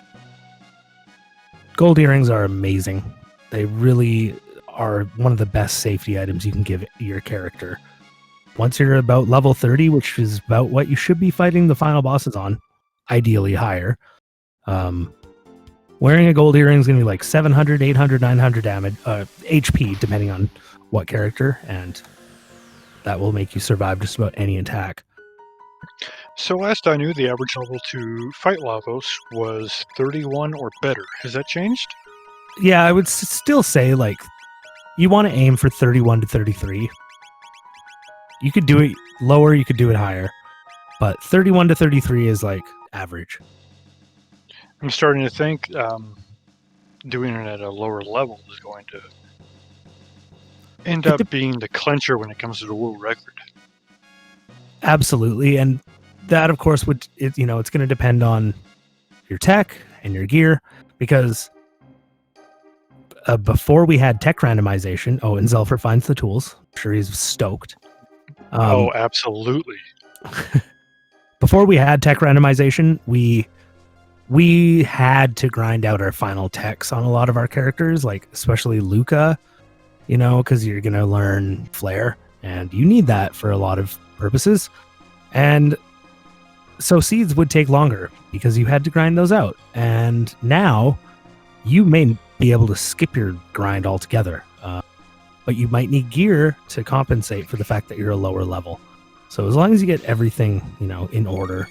Gold earrings are amazing. They really are one of the best safety items you can give your character. Once you're about level 30, which is about what you should be fighting the final bosses on, ideally higher, wearing a gold earring is going to be like 700, 800, 900 damage, HP, depending on what character, and that will make you survive just about any attack. So last I knew, the average level to fight Lavos was 31 or better. Has that changed? Yeah, I would still say, you want to aim for 31 to 33. You could do it lower, you could do it higher, but 31 to 33 is average. I'm starting to think doing it at a lower level is going to end up being the clincher when it comes to the world record. Absolutely, and that, of course, it's going to depend on your tech and your gear, because before we had tech randomization, and Zelfer finds the tools. I'm sure he's stoked. Absolutely. Before we had tech randomization, we had to grind out our final techs on a lot of our characters, especially Luca, because you're going to learn Flare, and you need that for a lot of purposes. And so seeds would take longer because you had to grind those out. And now you may be able to skip your grind altogether, but you might need gear to compensate for the fact that you're a lower level. So as long as you get everything, in order.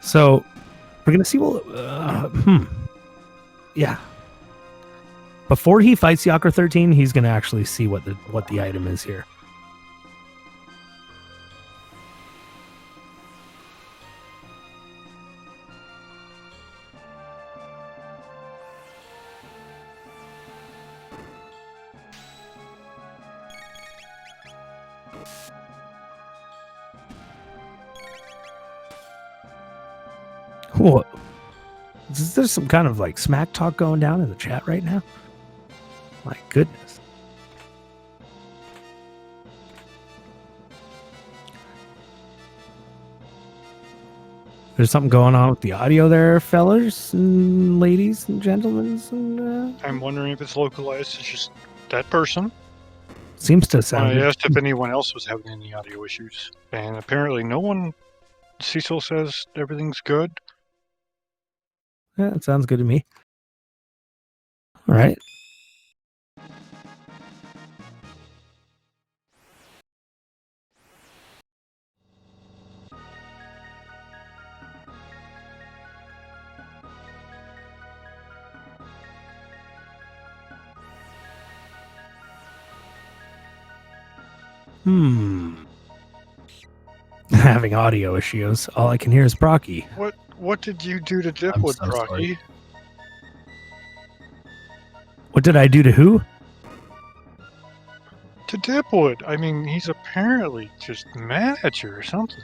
So we're going to see, yeah. Before he fights Yakra 13, he's going to actually see what the item is here. What? Is there some kind of smack talk going down in the chat right now? My goodness. There's something going on with the audio there, fellas and ladies and gentlemen. I'm wondering if it's localized to just that person. Seems to sound. I asked if anyone else was having any audio issues, and apparently no one. Cecil says everything's good. Yeah, it sounds good to me. All right. Having audio issues. All I can hear is Brocky. What did you do to Dipwood, so Brocky? sorry. What did I do to who? to Dipwood. I mean, he's apparently just mad at you or something.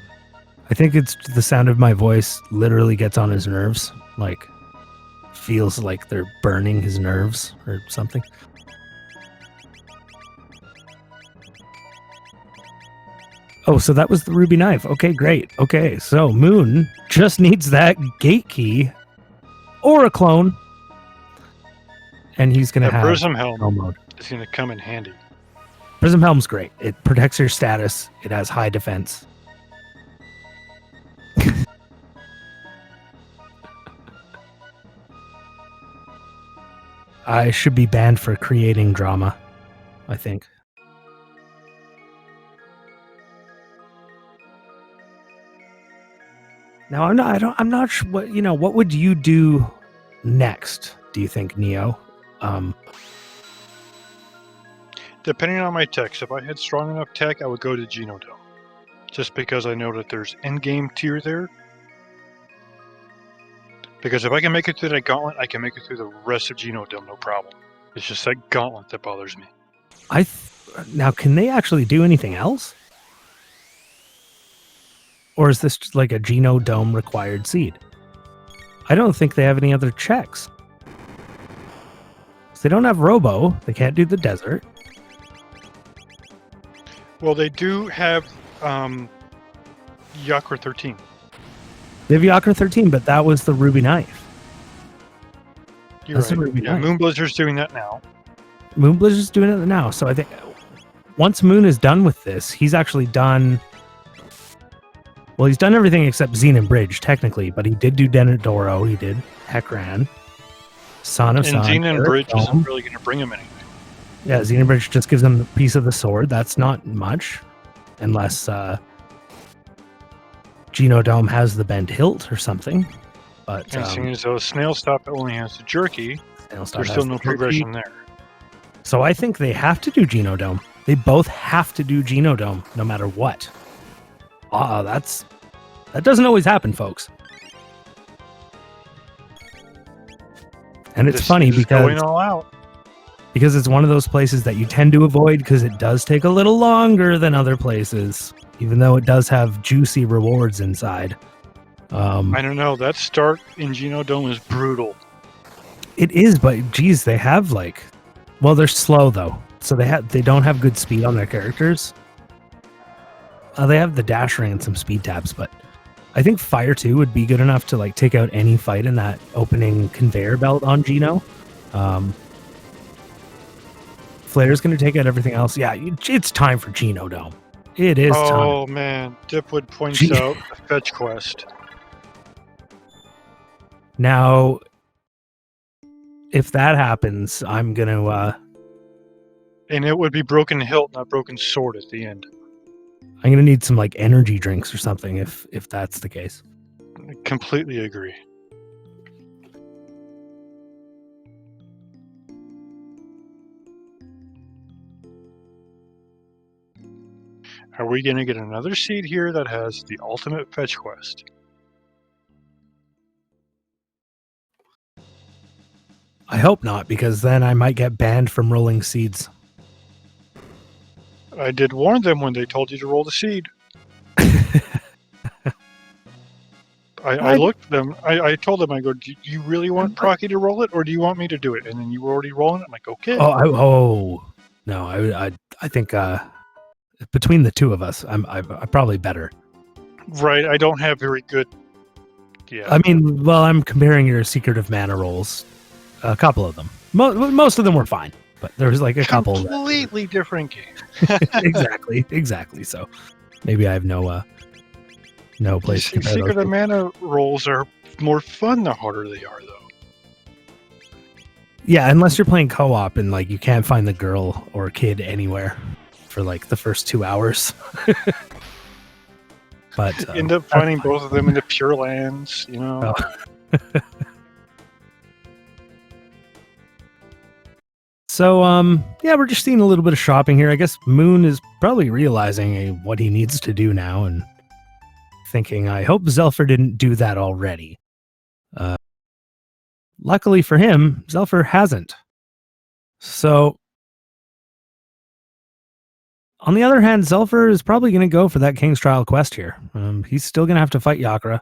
I think it's the sound of my voice literally gets on his nerves. Like, feels like they're burning his nerves or something. Oh, so that was the ruby knife. Okay, great. Okay, so Moon just needs that gate key or a clone. And he's going to have Prism Helm mode. is going to come in handy. Prism Helm's great. It protects your status. It has high defense. I should be banned for creating drama, I think. Now I'm not sure what would you do next, do you think, Neo? Depending on my tech, if I had strong enough tech, I would go to Geno Dome. Just because I know that there's endgame tier there. Because if I can make it through that gauntlet, I can make it through the rest of Geno Dome, no problem. It's just that gauntlet that bothers me. Now, can they actually do anything else? Or is this just like a Geno Dome required seed? I don't think they have any other checks. So they don't have Robo. They can't do the desert. Well, they do have Yakra 13. They have Yakra 13, but that was the ruby knife. You're right. Yeah, moonblizzard's doing that now. Moonblizzard's doing it now. So I think once Moon is done with this, he's actually done... Well, he's done everything except Xenon Bridge, technically, but he did do Denadoro, he did Hekran, Son of Sun. And Xenon Bridge isn't really going to bring him anything. Yeah, Xenon Bridge just gives him a piece of the sword. That's not much, unless Geno Dome has the bent hilt or something. But and seeing as though Snail Stop only has the jerky, there's still no progression there. So I think they have to do Geno Dome. They both have to do Geno Dome, no matter what. That doesn't always happen, folks. And it's funny because going all out. Because it's one of those places that you tend to avoid because it does take a little longer than other places, even though it does have juicy rewards inside. I don't know. That start in Geno Dome is brutal. It is, but geez, they have well, they're slow though, so they don't have good speed on their characters. They have the dash ring and some speed tabs, but I think Fire 2 would be good enough to take out any fight in that opening conveyor belt on Geno. Flare's going to take out everything else. Yeah, it's time for Geno Dome. It is time. Oh, man. Dipwood points out a fetch quest. Now, if that happens, I'm going to... And it would be broken hilt, not broken sword at the end. I'm going to need some energy drinks or something if that's the case. I completely agree. Are we going to get another seed here that has the ultimate fetch quest? I hope not, because then I might get banned from rolling seeds. I did warn them when they told you to roll the seed. I looked at them. I told them, I go, do you really want Procky to roll it, or do you want me to do it? And then you were already rolling it. I'm like, okay. No, I think between the two of us, I'm probably better. Right, I don't have very good. Yeah. I mean, well, I'm comparing your Secret of Mana rolls. A couple of them. Most of them were fine, but there was a couple. Completely different game. Exactly. So maybe I have no place to compare. Secret of Mana rolls are more fun the harder they are, though. Yeah, unless you're playing co-op and you can't find the girl or kid anywhere for the first 2 hours. But end up finding both of them in the Pure Lands, Oh. So, yeah, we're just seeing a little bit of shopping here. I guess Moon is probably realizing what he needs to do now and thinking, I hope Zelfer didn't do that already. Luckily for him, Zelfer hasn't. So, On the other hand, Zelfer is probably going to go for that King's Trial quest here. He's still going to have to fight Yakra.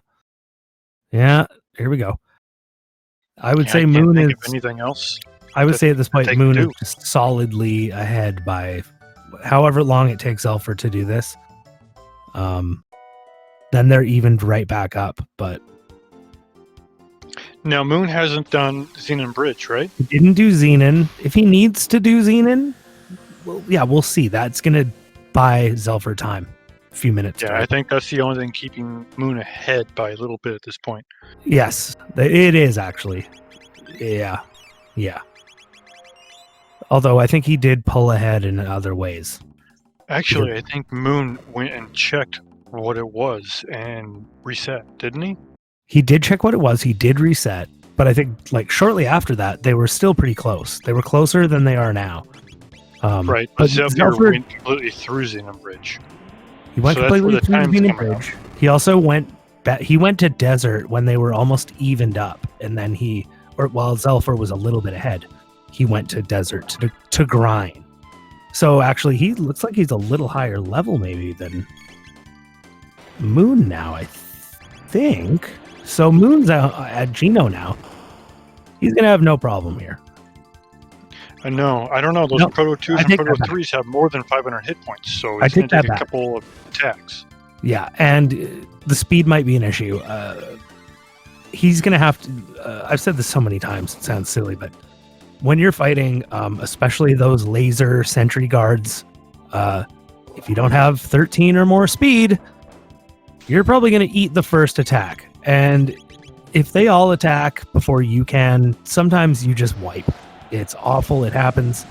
Yeah, here we go. I would say Moon is... anything else? I would say at this point, Moon is just solidly ahead by however long it takes Zelfer to do this. Then they're evened right back up, but... Now, Moon hasn't done Xenon Bridge, right? He didn't do Xenon. If he needs to do Xenon, well, yeah, we'll see. That's going to buy Zelfer time. A few minutes. Yeah, I think that's the only thing keeping Moon ahead by a little bit at this point. Yes, it is actually. Yeah. Although I think he did pull ahead in other ways. Actually, I think Moon went and checked what it was and reset, didn't he? He did check what it was. He did reset. But I think like shortly after that, they were still pretty close. They were closer than they are now. Right, but Zelfer went completely through Xenon Bridge. He went completely through Xenon Bridge. He also went to Desert when they were almost evened up. And then while Zelfer was a little bit ahead, he went to Desert to grind. So actually, he looks like he's a little higher level maybe than Moon now, I think. So Moon's at Geno now. He's going to have no problem here. I know. I don't know. Those Proto 2s and Proto 3s have more than 500 hit points, so it's going to take a couple of attacks. Yeah, and the speed might be an issue. He's going to have to... I've said this so many times, it sounds silly, but when you're fighting, especially those laser sentry guards, if you don't have 13 or more speed, you're probably going to eat the first attack. And if they all attack before you can, sometimes you just wipe. It's awful. It happens.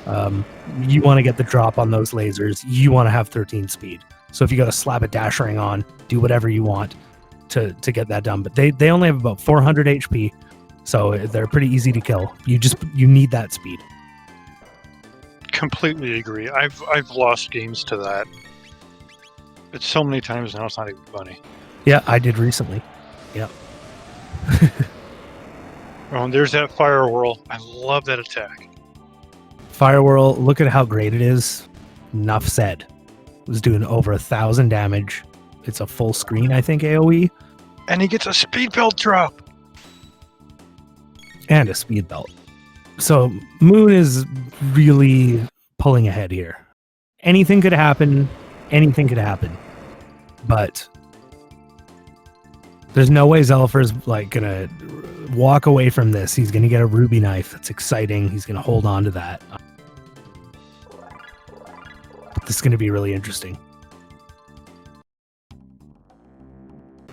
You want to get the drop on those lasers. You want to have 13 speed. So if you got to slap a dash ring on, do whatever you want to get that done. But they only have about 400 HP, so they're pretty easy to kill. You need that speed. Completely agree. I've lost games to that. It's so many times now, it's not even funny. Yeah, I did recently. Yep. Oh, and there's that Fire Whirl. I love that attack. Fire Whirl, look at how great it is. Enough said. It was doing over 1,000 damage. It's a full screen, I think, AoE. And he gets a speed belt drop. And a speed belt. So Moon is really pulling ahead here. Anything could happen. Anything could happen. But there's no way Zelfer's like gonna walk away from this. He's gonna get a ruby knife. That's exciting. He's gonna hold on to that. This is gonna be really interesting.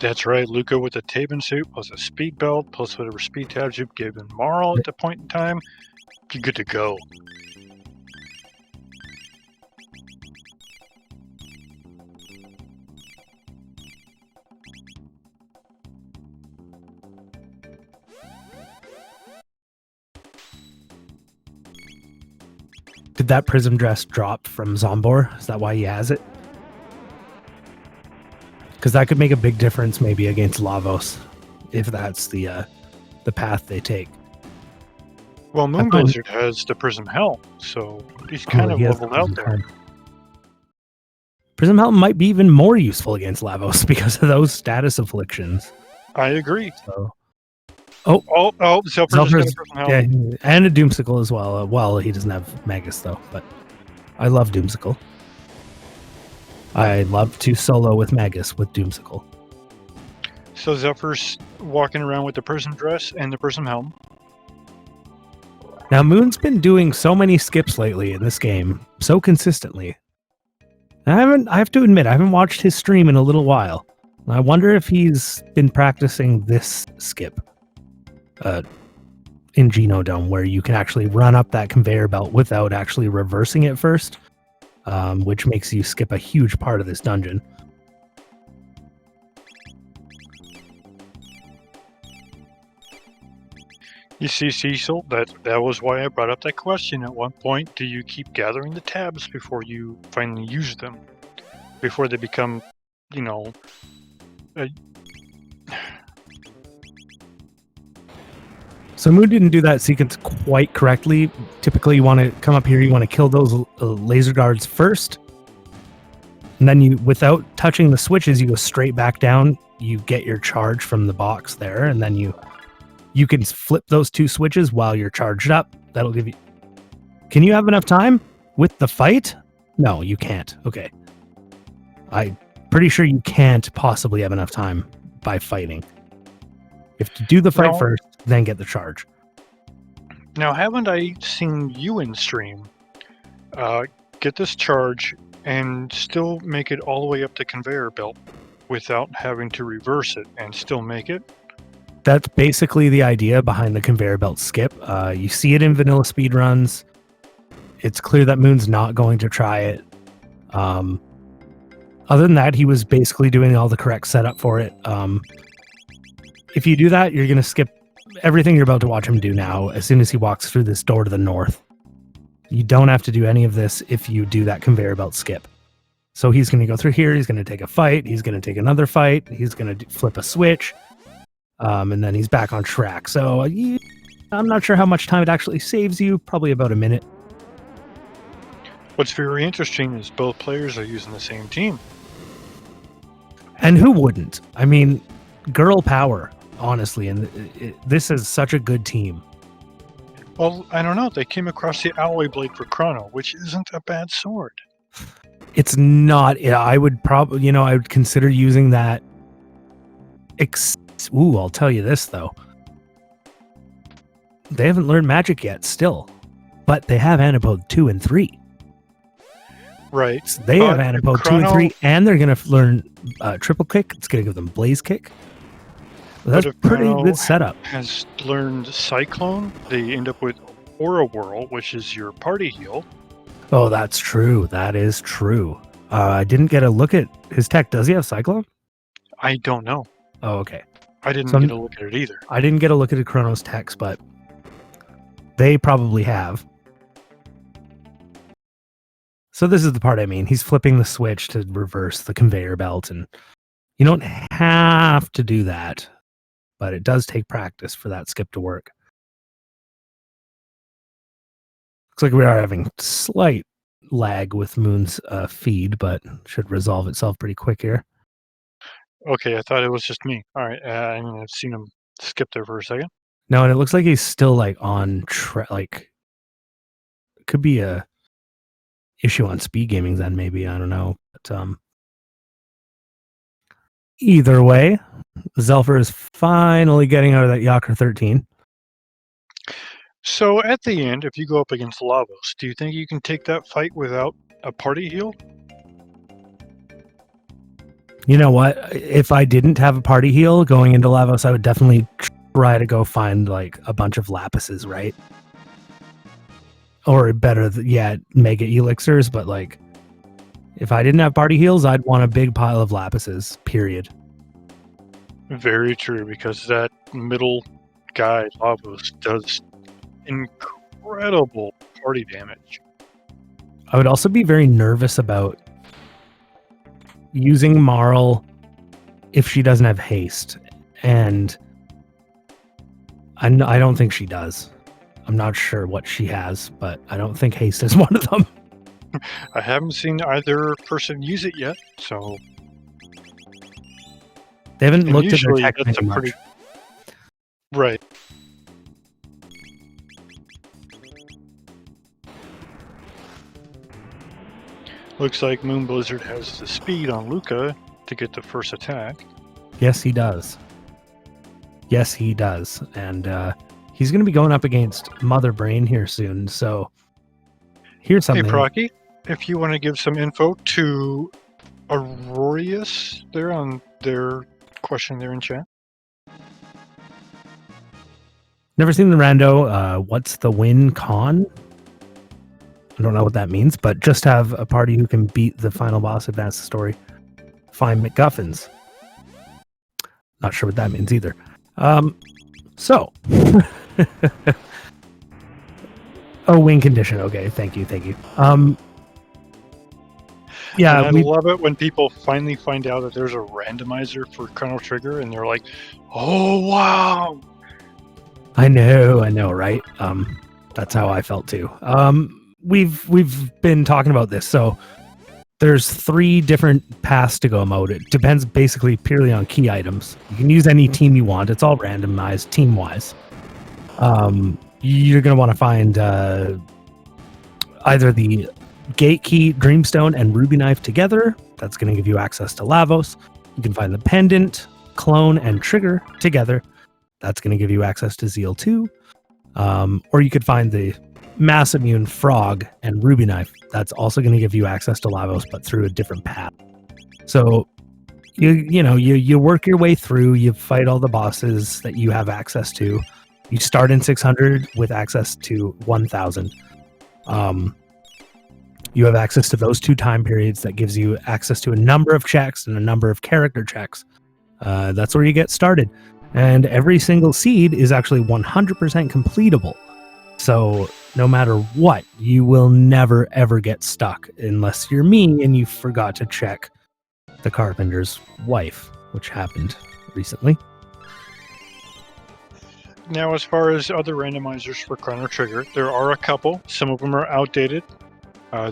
That's right, Luca with the Taban suit plus a speed belt plus whatever speed tabs you've given Marl at the point in time. You're good to go. Did that prism dress drop from Zombor? Is that why he has it? Because that could make a big difference maybe against Lavos, if that's the path they take. Well, Moonblizzard has the Prism Helm, so he's kind of leveled out there. Prism Helm might be even more useful against Lavos because of those status afflictions. I agree. So. Zelfer's yeah, and a Doomsicle as well. Well, he doesn't have Magus though, but I love Doomsicle. I love to solo with Magus with Doomsicle. So Zelfer's walking around with the Prism Dress and the Prism Helm. Now Moon's been doing so many skips lately in this game, so consistently. I have to admit, I haven't watched his stream in a little while. I wonder if he's been practicing this skip. In Geno Dome, where you can actually run up that conveyor belt without actually reversing it first, which makes you skip a huge part of this dungeon. You see, Cecil, that was why I brought up that question at one point. Do you keep gathering the tabs before you finally use them? Before they become, you know... So Moon didn't do that sequence quite correctly. Typically, you want to come up here, you want to kill those laser guards first, And then you, without touching the switches, you go straight back down. You get your charge from the box there, and then you can flip those 2 switches while you're charged up. That'll give you... Can you have enough time with the fight? No, you can't. Okay. I'm pretty sure you can't possibly have enough time by fighting. You have to do the fight first, then get the charge. Now, haven't I seen you in stream get this charge and still make it all the way up the conveyor belt without having to reverse it and still make it? That's basically the idea behind the conveyor belt skip. You see it in vanilla speedruns. It's clear that Moon's not going to try it. Other than that, he was basically doing all the correct setup for it. If you do that, you're going to skip everything you're about to watch him do now as soon as he walks through this door to the north. You don't have to do any of this if you do that conveyor belt skip. So he's going to go through here. He's going to take a fight. He's going to take another fight. He's going to flip a switch. And then he's back on track. So I'm not sure how much time it actually saves you. Probably about a minute. What's very interesting is both players are using the same team. And who wouldn't? I mean, girl power, honestly. And this is such a good team. Well, I don't know. They came across the alloy blade for Chrono, which isn't a bad sword. It's not. I would probably, I would consider using that. Ooh, I'll tell you this, though. They haven't learned magic yet, still. But they have Antipode 2 and 3. Right. So they have Antipode 2 and 3, and they're going to learn triple kick. It's going to give them blaze kick. That's a pretty good setup. Has learned Cyclone. They end up with Aura Whirl, which is your party heal. Oh, that's true. That is true. I didn't get a look at his tech. Does he have Cyclone? I don't know. Oh, okay. I didn't get a look at it either. I didn't get a look at Chrono's techs, but they probably have. So this is the part I mean. He's flipping the switch to reverse the conveyor belt, and you don't have to do that, but it does take practice for that skip to work. Looks like we are having slight lag with Moon's feed, but should resolve itself pretty quick here. Okay, I thought it was just me. All right, I've seen him skip there for a second. No, and it looks like he's still like on track. Like, it could be a issue on SpeedGaming's end, maybe. I don't know. But either way, Zelfer is finally getting out of that Yakra 13. So at the end, if you go up against Lavos, do you think you can take that fight without a party heal? You know what? If I didn't have a party heal going into Lavos, I would definitely try to go find like a bunch of lapises, right? Or better yet, mega elixirs. But like, if I didn't have party heals, I'd want a big pile of lapises, period. Very true, because that middle guy, Lavos, does incredible party damage. I would also be very nervous about using Marl if she doesn't have haste, and I don't think she does. I'm not sure what she has, but I don't think haste is one of them. I haven't seen either person use it yet, so they haven't looked at their tech that's much. pretty right. Looks like Moonblizzard has the speed on Luca to get the first attack. Yes, he does. Yes, he does. And he's going to be going up against Mother Brain here soon. So here's something. Hey, Procky, if you want to give some info to Aurorius there on their question there in chat. Never seen the rando. What's the win con? I don't know what that means, but just have a party who can beat the final boss, advance the story, find MacGuffins. Not sure what that means either. So, win condition. Okay, thank you. Yeah, and I love it when people finally find out that there's a randomizer for Chrono Trigger, and they're like, "Oh wow!" I know, right? That's how I felt too. We've been talking about this. So There's 3 different paths to go mode. It depends basically purely on key items. You can use any team you want. It's all randomized team-wise. You're going to want to find either the Gate Key, Dreamstone, and Ruby Knife together. That's going to give you access to Lavos. You can find the Pendant, Clone, and Trigger together. That's going to give you access to Zeal 2. Or you could find the Mass Immune, Frog, and Ruby Knife. That's also going to give you access to Lavos, but through a different path. So you work your way through. You fight all the bosses that you have access to. You start in 600 with access to 1000. You have access to those 2 time periods. That gives you access to a number of checks and a number of character checks. That's where you get started. And every single seed is actually 100% completable. So no matter what, you will never ever get stuck unless you're me and you forgot to check the carpenter's wife, which happened recently. Now, as far as other randomizers for Chrono Trigger, there are a couple. Some of them are outdated.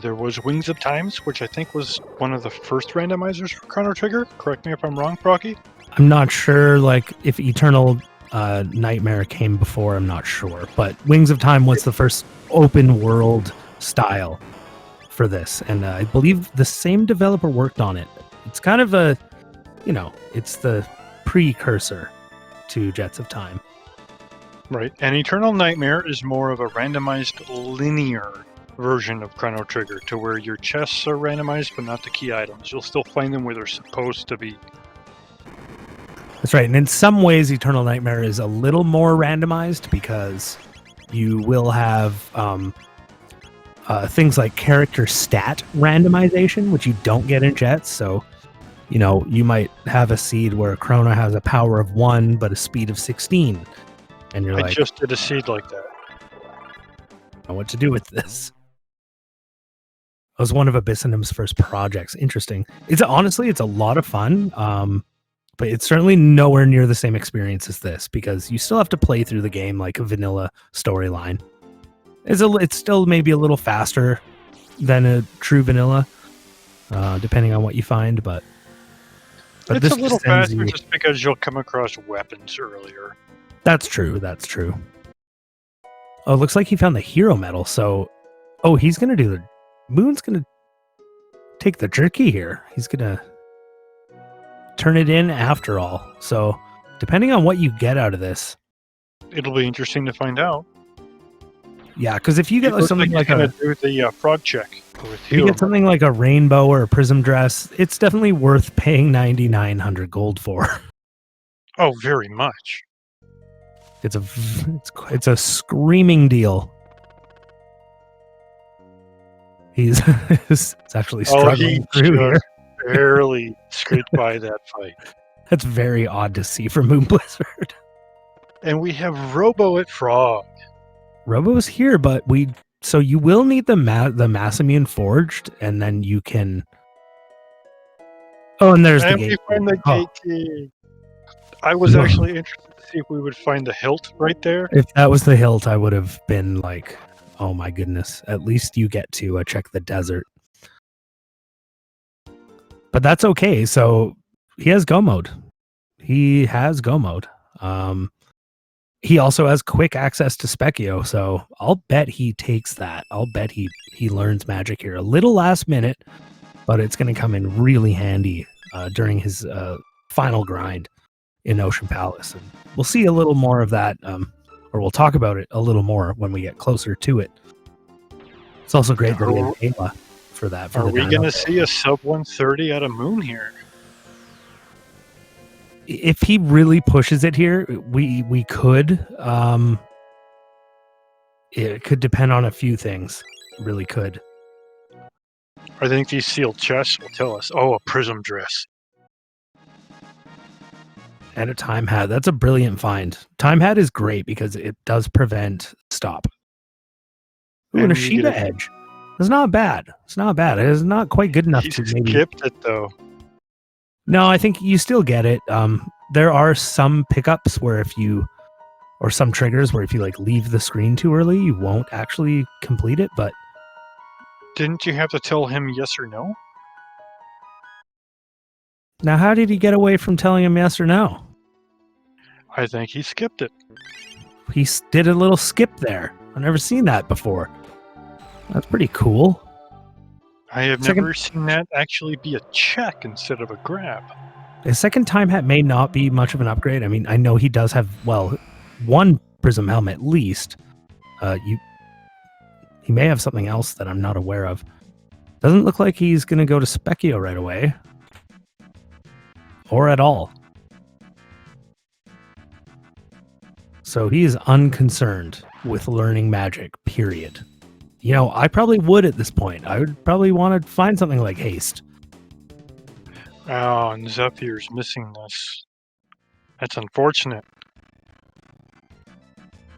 There was Wings of Times, which I think was one of the first randomizers for Chrono Trigger. Correct me if I'm wrong, Brocky. I'm not sure, like, if Eternal Nightmare came before. I'm not sure, but Wings of Time was the first open world style for this, and I believe the same developer worked on it. It's kind of a, it's the precursor to Jets of Time. Right, and Eternal Nightmare is more of a randomized linear version of Chrono Trigger, to where your chests are randomized, but not the key items. You'll still find them where they're supposed to be. That's right, and in some ways, Eternal Nightmare is a little more randomized because you will have things like character stat randomization, which you don't get in Jets. So, you might have a seed where Chrono has a power of 1 but a speed of 16, and you're I just did a seed like that. I don't know what to do with this. It was one of Abyssinum's first projects. Interesting. It's a lot of fun. But it's certainly nowhere near the same experience as this, because you still have to play through the game like a vanilla storyline. It's still maybe a little faster than a true vanilla, depending on what you find. But it's this a little faster just because you'll come across weapons earlier. That's true. Oh, it looks like he found the hero medal. So, he's gonna do Moon's gonna take the jerky here. He's gonna turn it in after all. So depending on what you get out of this, it'll be interesting to find out. Yeah, because if you get something like the frog check, if you get something like a rainbow or a prism dress, it's definitely worth paying 9,900 gold for. Oh, very much. It's a screaming deal. He's it's actually struggling through here. Barely scraped by that fight. That's very odd to see for moonblizzard. And we have Robo at Frog. Robo's here, but so you will need the Mass Immune forged, and then you can. Oh, and there's the gate. We find the gate key. I was actually interested to see if we would find the hilt right there. If that was the hilt, I would have been like, "Oh my goodness!" At least you get to check the desert. But that's okay. So he has go mode. He also has quick access to Specchio, so I'll bet he takes that. I'll bet he learns magic here. A little last minute, but it's going to come in really handy during his final grind in Ocean Palace. And we'll see a little more of that, or we'll talk about it a little more when we get closer to it. It's also great that we have Ayla for that. Are we going to see a sub 130 out of Moon here? If he really pushes it here, we could. It could depend on a few things. It really could. I think these sealed chests will tell us. Oh, a prism dress. And a time hat. That's a brilliant find. Time hat is great because it does prevent stop. Ooh, and a Shiva edge. It's not bad. It is not quite good enough to maybe skipped it though. No, I think you still get it. There are some pickups where or some triggers where if you leave the screen too early, you won't actually complete it. But didn't you have to tell him yes or no? Now, how did he get away from telling him yes or no? I think he skipped it. He did a little skip there. I've never seen that before. That's pretty cool. I have never seen that actually be a check instead of a grab. A second time hat may not be much of an upgrade. I mean, I know he does have, well, one prism helmet at least. He may have something else that I'm not aware of. Doesn't look like he's going to go to Specchio right away. Or at all. So he is unconcerned with learning magic, period. You know, I probably would at this point. I would probably want to find something like haste. Oh, and Zelfer's missing this. That's unfortunate.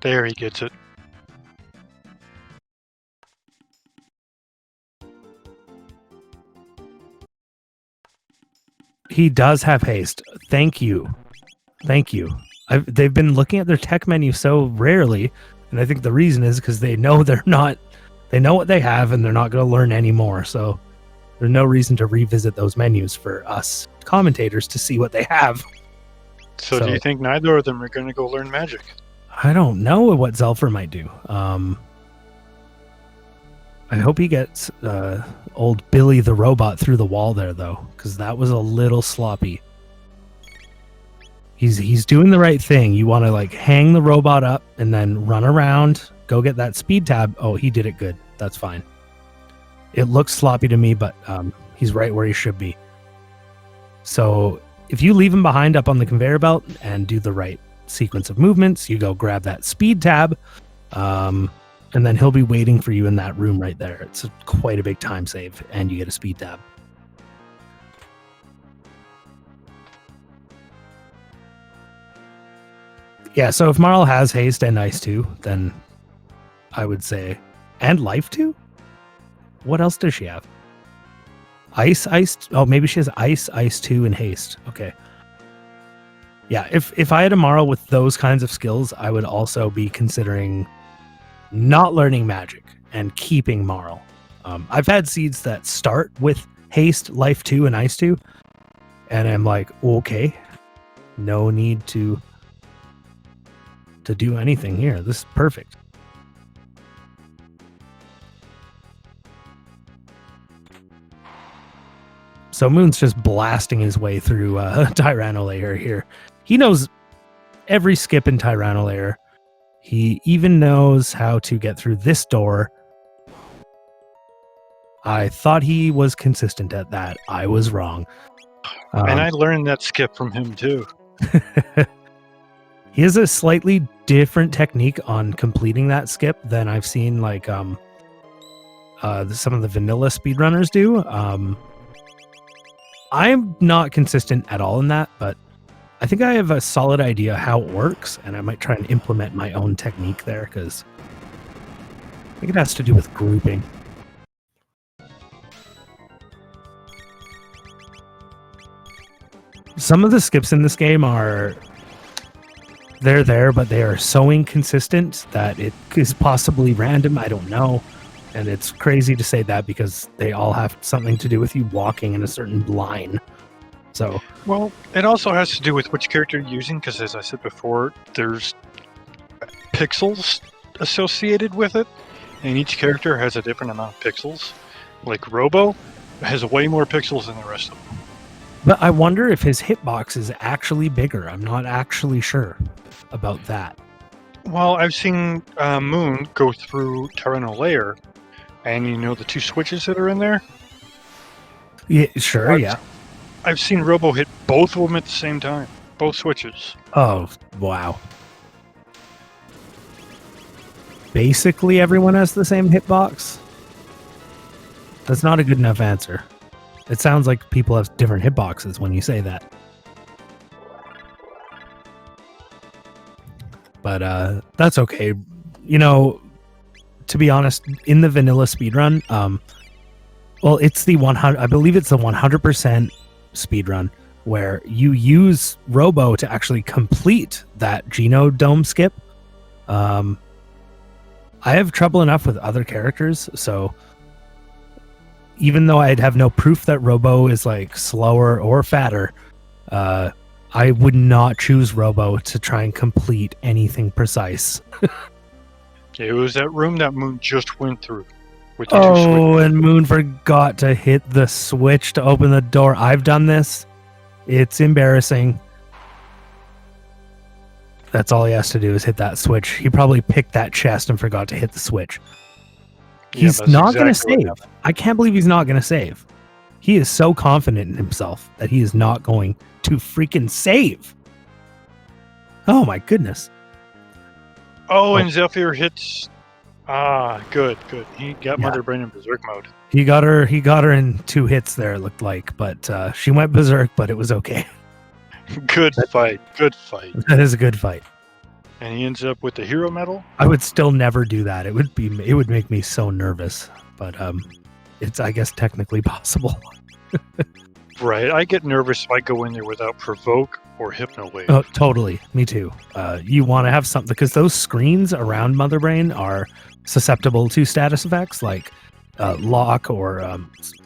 There, he gets it. He does have haste. Thank you. Thank you. They've been looking at their tech menu so rarely, and I think the reason is because they know they're not. They know what they have, and they're not going to learn anymore. So there's no reason to revisit those menus for us commentators to see what they have. So do you think neither of them are going to go learn magic? I don't know what Zelfer might do. I hope he gets old Billy the robot through the wall there, though, because that was a little sloppy. He's doing the right thing. You want to like hang the robot up and then run around, go get that speed tab. Oh, he did it good. That's fine. It looks sloppy to me, but he's right where he should be. So if you leave him behind up on the conveyor belt and do the right sequence of movements, you go grab that speed tab, and then he'll be waiting for you in that room right there. It's quite a big time save, and you get a speed tab. Yeah, so if Marl has haste and ice 2, then I would say, and life 2? What else does she have? Ice. Oh, maybe she has ice 2, and haste. Okay. Yeah, if I had a Marl with those kinds of skills, I would also be considering not learning magic and keeping Marl. I've had seeds that start with haste, life 2, and ice 2, and I'm like, okay, no need to do anything here. This is perfect. So Moon's just blasting his way through Tyranno here. He knows every skip in Tyranno. He even knows how to get through this door. I thought he was consistent at that. I was wrong. And I learned that skip from him too. He has a slightly different technique on completing that skip than I've seen like some of the vanilla speedrunners do. I'm not consistent at all in that, but I think I have a solid idea how it works, and I might try and implement my own technique there, because I think it has to do with grouping. Some of the skips in this game they're there, but they are so inconsistent that it is possibly random. I don't know. And it's crazy to say that because they all have something to do with you walking in a certain line. So, well, it also has to do with which character you're using, because as I said before, there's pixels associated with it, and each character has a different amount of pixels. Like Robo has way more pixels than the rest of them. But I wonder if his hitbox is actually bigger. I'm not actually sure about that. Well, I've seen Moon go through Tyranno Lair, and you know the 2 switches that are in there? Yeah, sure, yeah. I've seen Robo hit both of them at the same time. Both switches. Oh, wow. Basically everyone has the same hitbox? That's not a good enough answer. It sounds like people have different hitboxes when you say that. But that's okay. You know, to be honest, in the vanilla speedrun, well, it's the 100. I believe it's the 100% speedrun where you use Robo to actually complete that Geno dome skip. I have trouble enough with other characters, so even though I'd have no proof that Robo is like slower or fatter, I would not choose Robo to try and complete anything precise. It was that room that Moon just went through. With the two Oh, and Moon forgot to hit the switch to open the door. I've done this. It's embarrassing. That's all he has to do is hit that switch. He probably picked that chest and forgot to hit the switch. He's not going to save. I can't believe he's not going to save. He is so confident in himself that he is not going to freaking save. Oh my goodness. Oh, and Zelfer hits. Good. He got Mother Brain in berserk mode. He got her in 2 hits there, it looked like, but she went berserk, but it was okay. Good fight. That is a good fight. And he ends up with the hero medal. I would still never do that. It would make me so nervous, but it's, I guess, technically possible. Right. I get nervous if I go in there without provoke or hypno wave. Oh, totally. Me too. You want to have something because those screens around Mother Brain are susceptible to status effects like lock or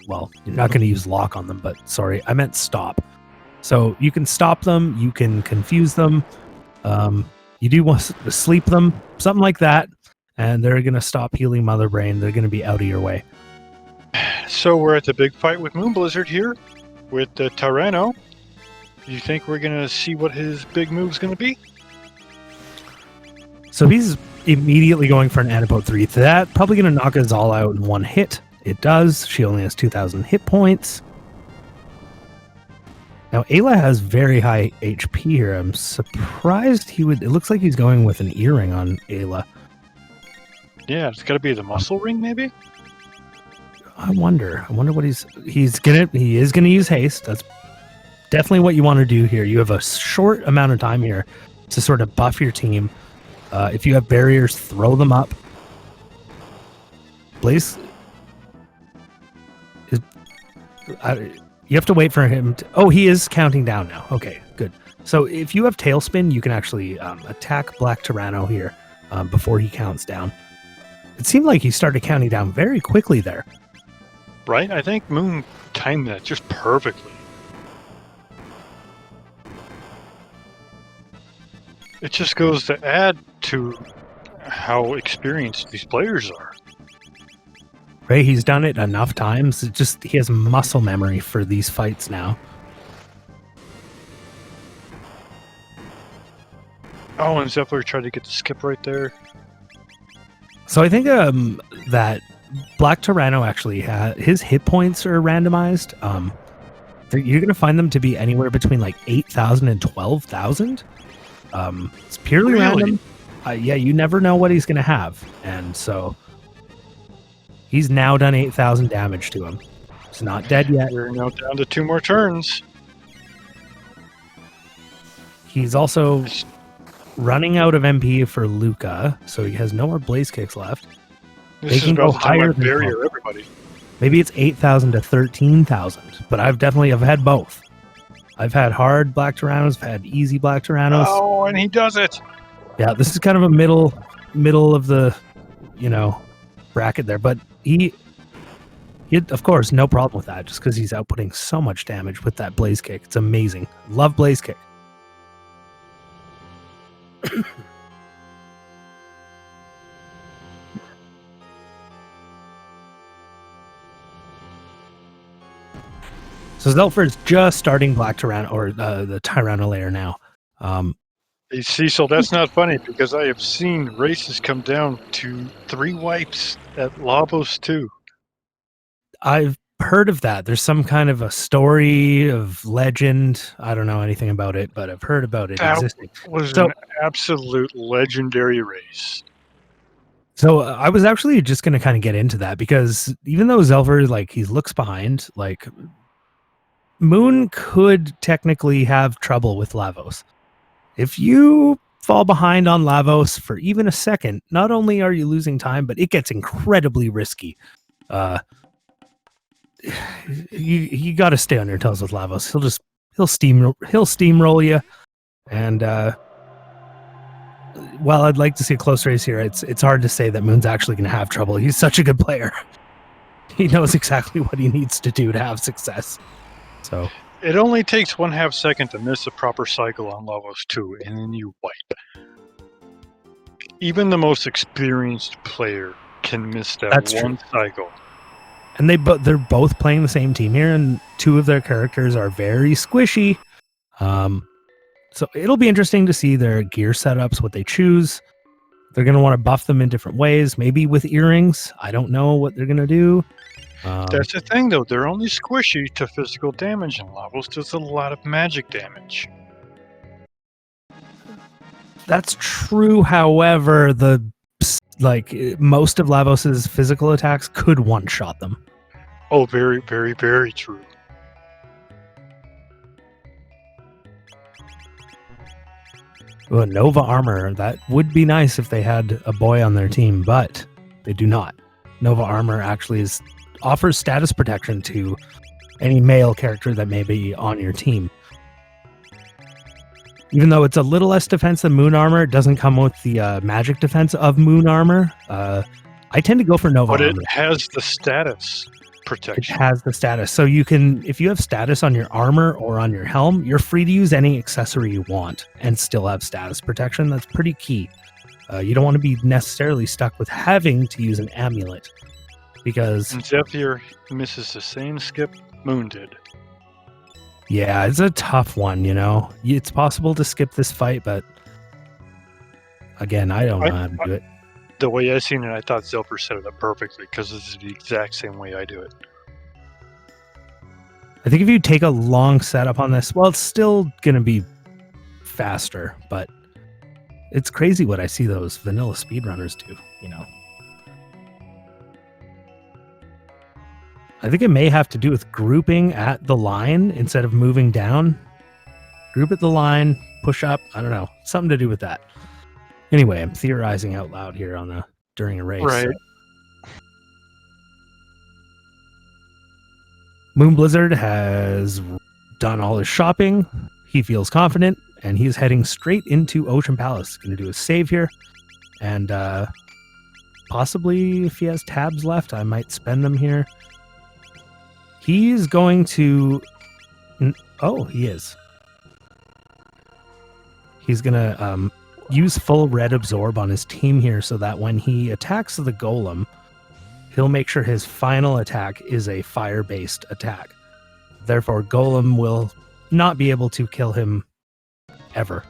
well, you're not going to use lock on them, but sorry, I meant stop. So you can stop them, you can confuse them, you do want to sleep them, something like that, and they're going to stop healing Mother Brain. They're going to be out of your way. So we're at the big fight with Moonblizzard here with the Tyranno. You think we're going to see what his big move's going to be? So he's immediately going for an Antipode 3. That probably going to knock us all out in 1 hit. It does. She only has 2,000 hit points. Now, Ayla has very high HP here. I'm surprised he would... It looks like he's going with an earring on Ayla. Yeah, it's got to be the muscle ring, maybe? I wonder what he is gonna use haste. That's definitely what you want to do here. You have a short amount of time here to sort of buff your team. If you have barriers, throw them up. Blaze, you have to wait for him to... Oh, he is counting down now. Okay, good. So if you have Tailspin, you can actually attack Black Tyranno here before he counts down. It seemed like he started counting down very quickly there. Right? I think Moon timed that just perfectly. It just goes to add to how experienced these players are. Right, he's done it enough times. It just he has muscle memory for these fights now. Oh, and Zelfer tried to get the skip right there. So I think that Black Tyranno actually his hit points are randomized. You're going to find them to be anywhere between like 8,000 and 12,000. It's purely random. Yeah, you never know what he's going to have. And so he's now done 8,000 damage to him. He's not dead yet. We're now down to 2 more turns. He's also running out of MP for Luca, so he has no more Blaze Kicks left. This is about the time I barrier everybody. Maybe it's 8,000 to 13,000, but I've had both. I've had hard Black Tyrannos, I've had easy Black Tyrannos. Oh, and he does it! Yeah, this is kind of a middle of the, bracket there, but he of course, no problem with that, just because he's outputting so much damage with that Blaze Kick. It's amazing. Love Blaze Kick. So Zelfer is just starting Black Tyranno, or the Tyranno layer now. You see, so that's not funny, because I have seen races come down to 3 wipes at Lavos too. I've heard of that. There's some kind of a story of legend. I don't know anything about it, but I've heard about it existing. Was an absolute legendary race. So I was actually just going to kind of get into that, because even though Zelfer, he looks behind, Moon could technically have trouble with Lavos. If you fall behind on Lavos for even a second, not only are you losing time, but it gets incredibly risky. You got to stay on your toes with Lavos. He'll steamroll you, and while I'd like to see a close race here, it's hard to say that Moon's actually going to have trouble. He's such a good player. He knows exactly what he needs to do to have success. So It only takes 1/2 second to miss a proper cycle on Lavos 2, and then you wipe. Even the most experienced player can miss that That's one true. cycle. And they're both playing the same team here, and two of their characters are very squishy. So it'll be interesting to see their gear setups, what they choose. They're going to want to buff them in different ways, maybe with earrings. I don't know what they're going to do. That's the thing, though. They're only squishy to physical damage, and Lavos does a lot of magic damage. That's true. However, most of Lavos's physical attacks could one-shot them. Oh, very, very, very true. Well, Nova armor, that would be nice if they had a boy on their team, but they do not. Nova armor actually offers status protection to any male character that may be on your team. Even though it's a little less defense than moon armor, it doesn't come with the magic defense of moon armor. I tend to go for Nova armor. But it has the status protection. It has the status. So you can, if you have status on your armor or on your helm, you're free to use any accessory you want and still have status protection. That's pretty key. You don't want to be necessarily stuck with having to use an amulet, because And Zelfer misses the same skip Moon did. yeah, it's a tough one, you know. It's possible to skip this fight, but again, I don't know how to do it. The way I seen it, I thought Zelfer set it up perfectly, because it's the exact same way I do it. I think if you take a long setup on this, well, it's still going to be faster, but it's crazy what I see those vanilla speedrunners do, you know. I think it may have to do with grouping at the line instead of moving down. Group at the line, push up, I don't know. Something to do with that. Anyway, I'm theorizing out loud here during a race. Right. So. Moonblizzard has done all his shopping. He feels confident, and he's heading straight into Ocean Palace. Going to do a save here, and possibly if he has tabs left, I might spend them here. He's going to... Oh, he is. He's going to use full red absorb on his team here so that when he attacks the golem, he'll make sure his final attack is a fire-based attack. Therefore, golem will not be able to kill him ever.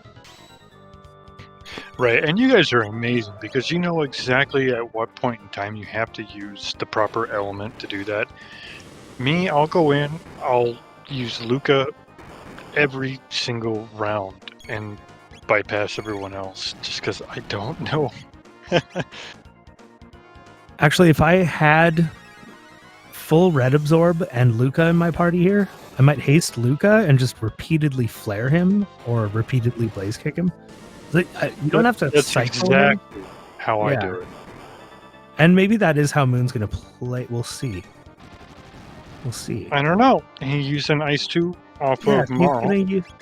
Right, and you guys are amazing, because you know exactly at what point in time you have to use the proper element to do that. Me, I'll go in, I'll use Luca every single round and bypass everyone else, just because I don't know. Actually, if I had full red absorb and Luca in my party here, I might haste Luca and just repeatedly flare him or repeatedly blaze kick him. You don't have to That's cycle exactly him. how I do it. And maybe that is how Moon's going to play. We'll see. We'll see. I don't know. He used an Ice 2 off of Marl.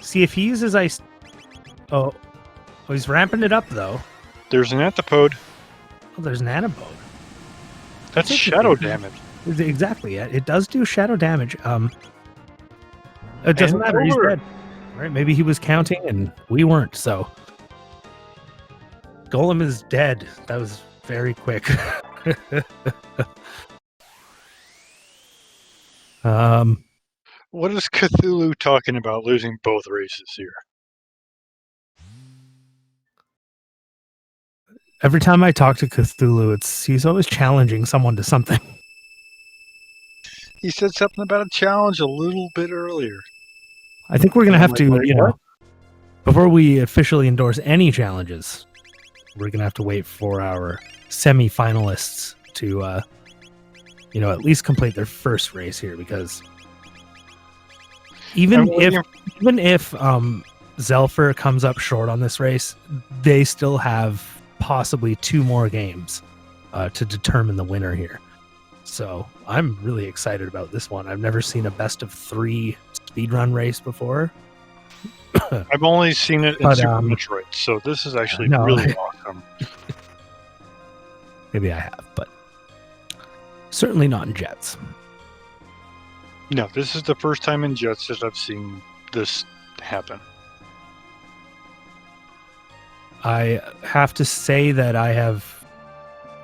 See if he uses Ice... Oh, he's ramping it up, though. There's an Antipode. Oh, there's an Antipode. That's shadow damage. Exactly. It does do shadow damage. It doesn't matter. He's dead. All right, maybe he was counting and we weren't, so... Golem is dead. That was very quick. What is Cthulhu talking about losing both races here? Every time I talk to Cthulhu, he's always challenging someone to something. He said something about a challenge a little bit earlier. I think we're going to have to, before we officially endorse any challenges, we're going to have to wait for our semi-finalists to, at least complete their first race here, because even if Zelfer comes up short on this race, they still have possibly 2 more games to determine the winner here. So I'm really excited about this one. I've never seen a best of 3 speedrun race before. I've only seen it in Super Metroid, so this is actually really awesome. Maybe I have, but Certainly not in Jets. No, this is the first time in Jets that I've seen this happen. I have to say that I have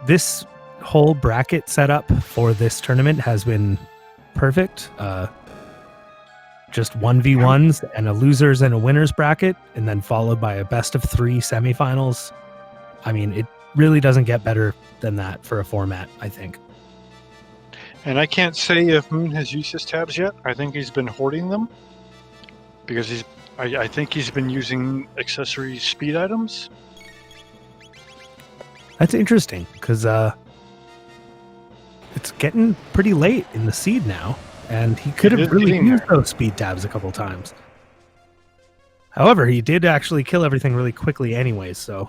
this whole bracket setup for this tournament has been perfect. Just 1v1s and a losers and a winners bracket, and then followed by a best of 3 semifinals. I mean, it really doesn't get better than that for a format, I think. And I can't say if Moon has used his tabs yet. I think he's been hoarding them because I think he's been using accessory speed items. That's interesting because it's getting pretty late in the seed now, and he could have really used those speed tabs a couple times. However, he did actually kill everything really quickly anyways, so...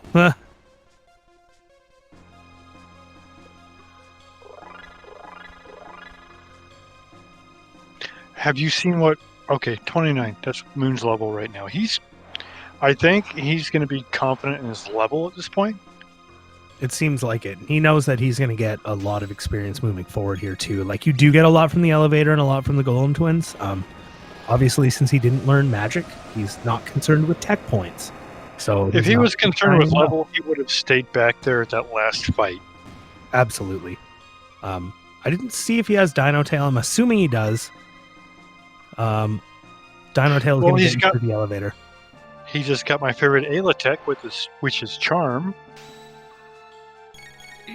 Have you seen what... Okay, 29. That's Moon's level right now. I think he's going to be confident in his level at this point. It seems like it. He knows that he's going to get a lot of experience moving forward here, too. Like, you do get a lot from the elevator and a lot from the Golem twins. Obviously, since he didn't learn magic, he's not concerned with tech points. So if he was concerned with level, he would have stayed back there at that last fight. Absolutely. I didn't see if he has Dino Tail. I'm assuming he does. Dino Tail is going to get into the elevator. He just got my favorite Ayla tech, which is Charm.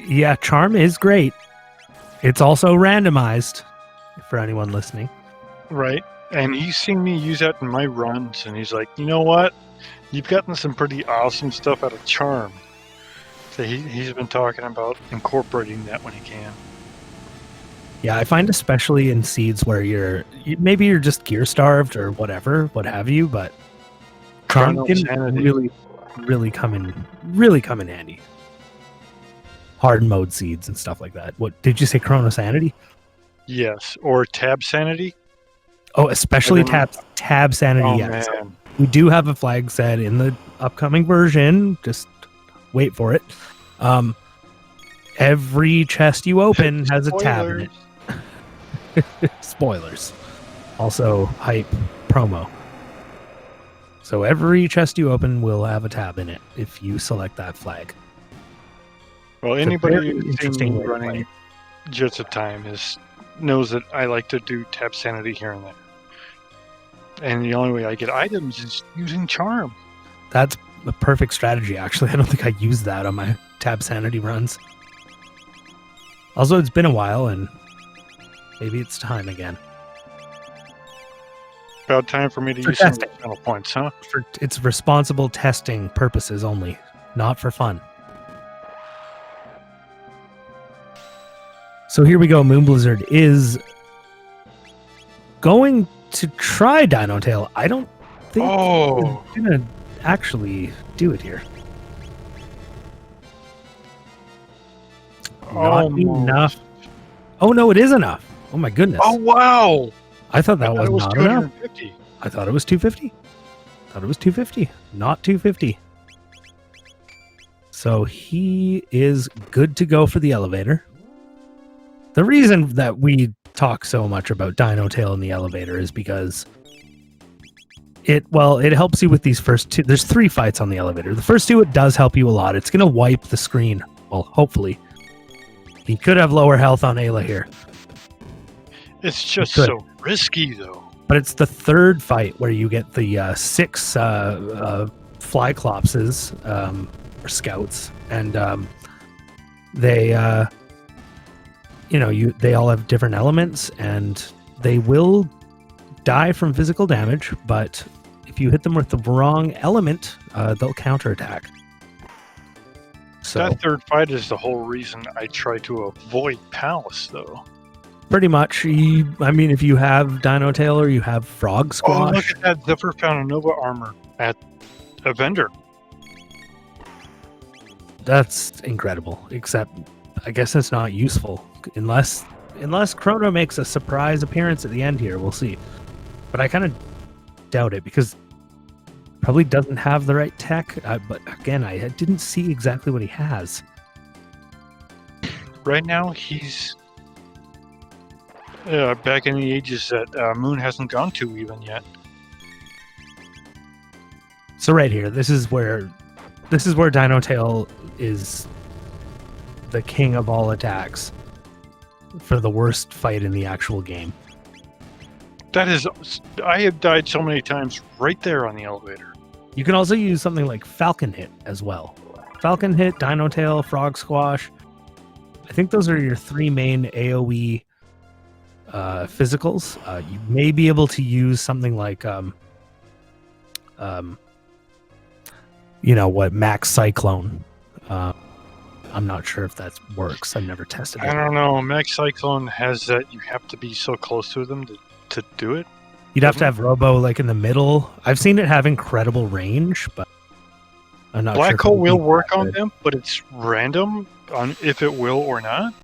Yeah, Charm is great. It's also randomized, for anyone listening. Right. And he's seen me use that in my runs, and he's like, you know what? You've gotten some pretty awesome stuff out of Charm. So he's been talking about incorporating that when he can. Yeah, I find especially in seeds where maybe you're just gear starved or whatever, what have you, but Charm can really come in handy. Hard mode seeds and stuff like that. What did you say, Chrono Sanity? Yes, or Tab Sanity. Oh, especially Tab Sanity. Oh, yes, man. We do have a flag set in the upcoming version. Just wait for it. Every chest you open has a tab in it. Spoilers. Also, hype promo. So every chest you open will have a tab in it if you select that flag. Well, anybody who's running Jets of Time knows that I like to do Tab Sanity here and there. And the only way I get items is using Charm. That's a perfect strategy, actually. I don't think I use that on my Tab Sanity runs. Also, it's been a while, and maybe it's time again. About time for me to use some final points, huh? It's responsible testing purposes only, not for fun. So here we go. moonblizzard is going to try Dino Tail. I don't think he's going to actually do it here. Not enough. Oh, no, it is enough. Oh, my goodness. Oh, wow. I thought that was not enough. I thought it was 250. Not 250. So he is good to go for the elevator. The reason that we talk so much about Dino Tail in the elevator is because it helps you with these first two. There's 3 fights on the elevator. The first 2, it does help you a lot. It's going to wipe the screen. Well, hopefully. He could have lower health on Ayla here. It's just so risky, though. But it's the 3rd fight where you get the 6 Flyclopses, or scouts, and they... they all have different elements, and they will die from physical damage, but if you hit them with the wrong element, they'll counterattack. So that 3rd fight is the whole reason I try to avoid Palace, though. Pretty much. If you have Dino Tail or you have Frog Squash... Oh, look at that. Zelfer found a Nova armor at a vendor. That's incredible, except I guess it's not useful. Unless Chrono makes a surprise appearance at the end here, we'll see. But I kind of doubt it because probably doesn't have the right tech. But again, I didn't see exactly what he has. Right now, he's back in the ages that Moon hasn't gone to even yet. So right here, this is where Dino Tail is the king of all attacks for the worst fight in the actual game. That is, I have died so many times right there on the elevator. You can also use something like Falcon Hit as well. Falcon Hit, Dino Tail, Frog Squash. I think those are your three main AoE physicals. You may be able to use something like Max Cyclone. I'm not sure if that works. I've never tested it. I don't know. Max Cyclone has that you have to be so close to them to do it. You'd have to have Robo like in the middle. I've seen it have incredible range, but I'm not Black sure. Hole will work on them, but it's random on if it will or not.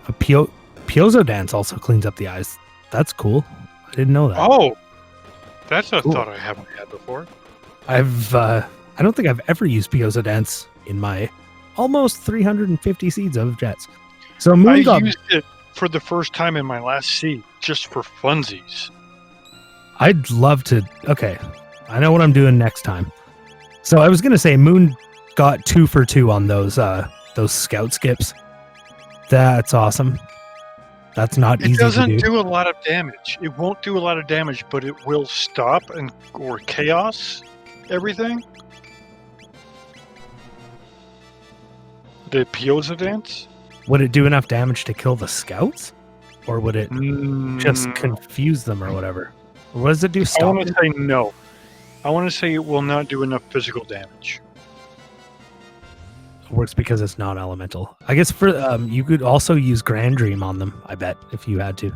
A Piezo Dance also cleans up the eyes. That's cool. I didn't know that. Oh, that's a Cool. thought I haven't had before. I don't think I've ever used Piezo Dance in my almost 350 seeds of Jets. So Moon I got. used it for the first time in my last seed, just for funsies. I'd love to. Okay, I know what I'm doing next time. So I was gonna say Moon got 2 for 2 on those scout skips. That's awesome. That's not easy It doesn't to do. do a lot of damage. It won't do a lot of damage, but it will stop or chaos everything. The Piezo Dance? Would it do enough damage to kill the scouts, or would it just confuse them or whatever? Or what does it do? I Stop want it? to say no. I want to say it will not do enough physical damage. Works because it's non-elemental. I guess for you could also use Grand Dream on them. I bet if you had to.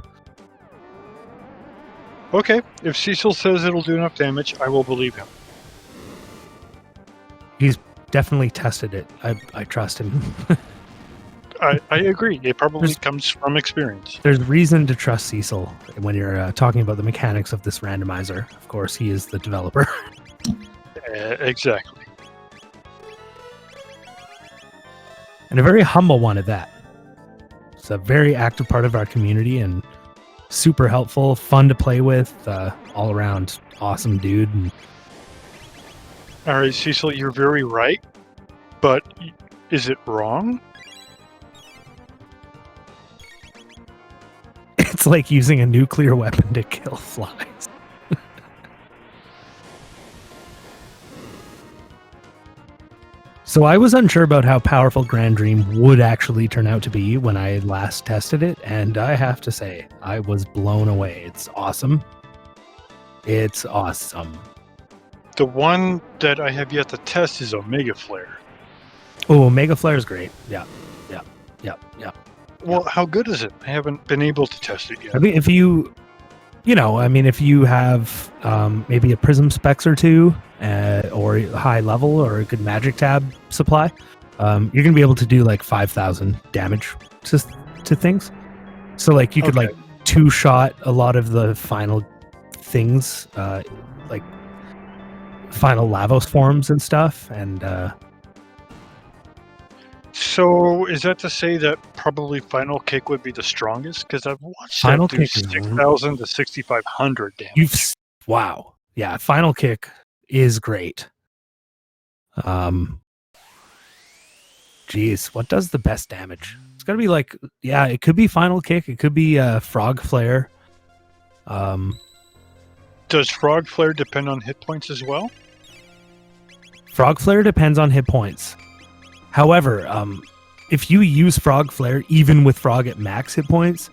Okay, if Cecil says it'll do enough damage, I will believe him. He's definitely tested it. I trust him. I agree. It probably comes from experience. There's reason to trust Cecil when you're talking about the mechanics of this randomizer. Of course, he is the developer. Exactly. And a very humble one at that. It's a very active part of our community and super helpful, fun to play with, all around awesome dude. And All right, Cecil, you're very right, but is it wrong? it's like using a nuclear weapon to kill flies. So I was unsure about how powerful Grand Dream would actually turn out to be when I last tested it, and I have to say, I was blown away. It's awesome. It's awesome. The one that I have yet to test is Omega Flare. Oh, Omega Flare is great. Yeah. Well, how good is it? I haven't been able to test it yet. I mean, if you have maybe a Prism Specs or two, or high level, or a good Magic Tab supply, you're gonna be able to do like 5,000 damage to things. So like you could like 2-shot a lot of the final things, like final Lavos forms and stuff, and So is that to say that probably Final Kick would be the strongest? Because I've watched Final that do Kick is 6,000 to 6,500 damage. wow, yeah, Final Kick is great. Geez, what does the best damage? It's gotta be like, yeah, it could be Final Kick, it could be Frog Flare. Does Frog Flare depend on hit points as well? Frog Flare depends on hit points. However, if you use Frog Flare, even with Frog at max hit points,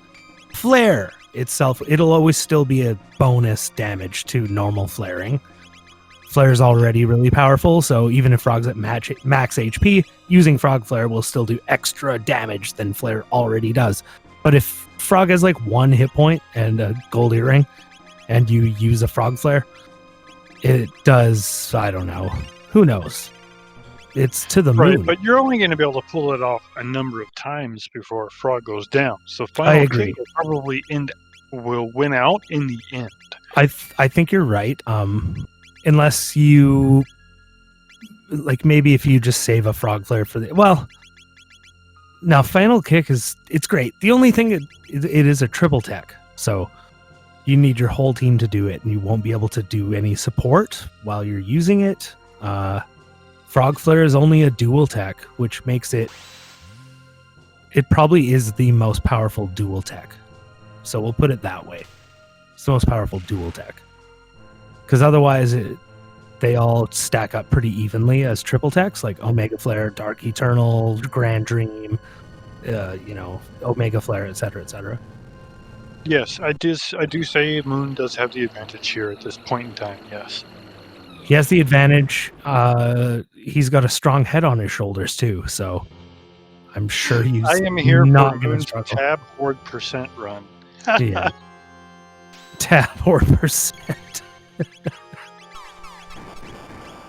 Flare itself, it'll always still be a bonus damage to normal flaring. Flare is already really powerful, so even if Frog's at max HP, using Frog Flare will still do extra damage than Flare already does. But if Frog has like 1 hit point and a gold earring, and you use a Frog Flare, it does, I don't know. Who knows? It's to the moon. Right, but you're only going to be able to pull it off a number of times before Frog goes down. So I Final agree. Kick will probably will win out in the end. I think you're right. Unless you, like, maybe if you just save a Frog Flare for the, well, Now, Final Kick it's great. The only thing, it is a triple tech. So you need your whole team to do it, and you won't be able to do any support while you're using it. Frog Flare is only a dual tech, which makes it probably is the most powerful dual tech. So we'll put it that way. It's the most powerful dual tech. Because otherwise, they all stack up pretty evenly as triple techs, like Omega Flare, Dark Eternal, Grand Dream, Omega Flare, etc., etc. Yes, I do say Moon does have the advantage here at this point in time, yes. He has the advantage. He's got a strong head on his shoulders, too, so I'm sure he's I am here not for going to Moon's struggle. tab horde percent run. Yeah. Tab horde percent.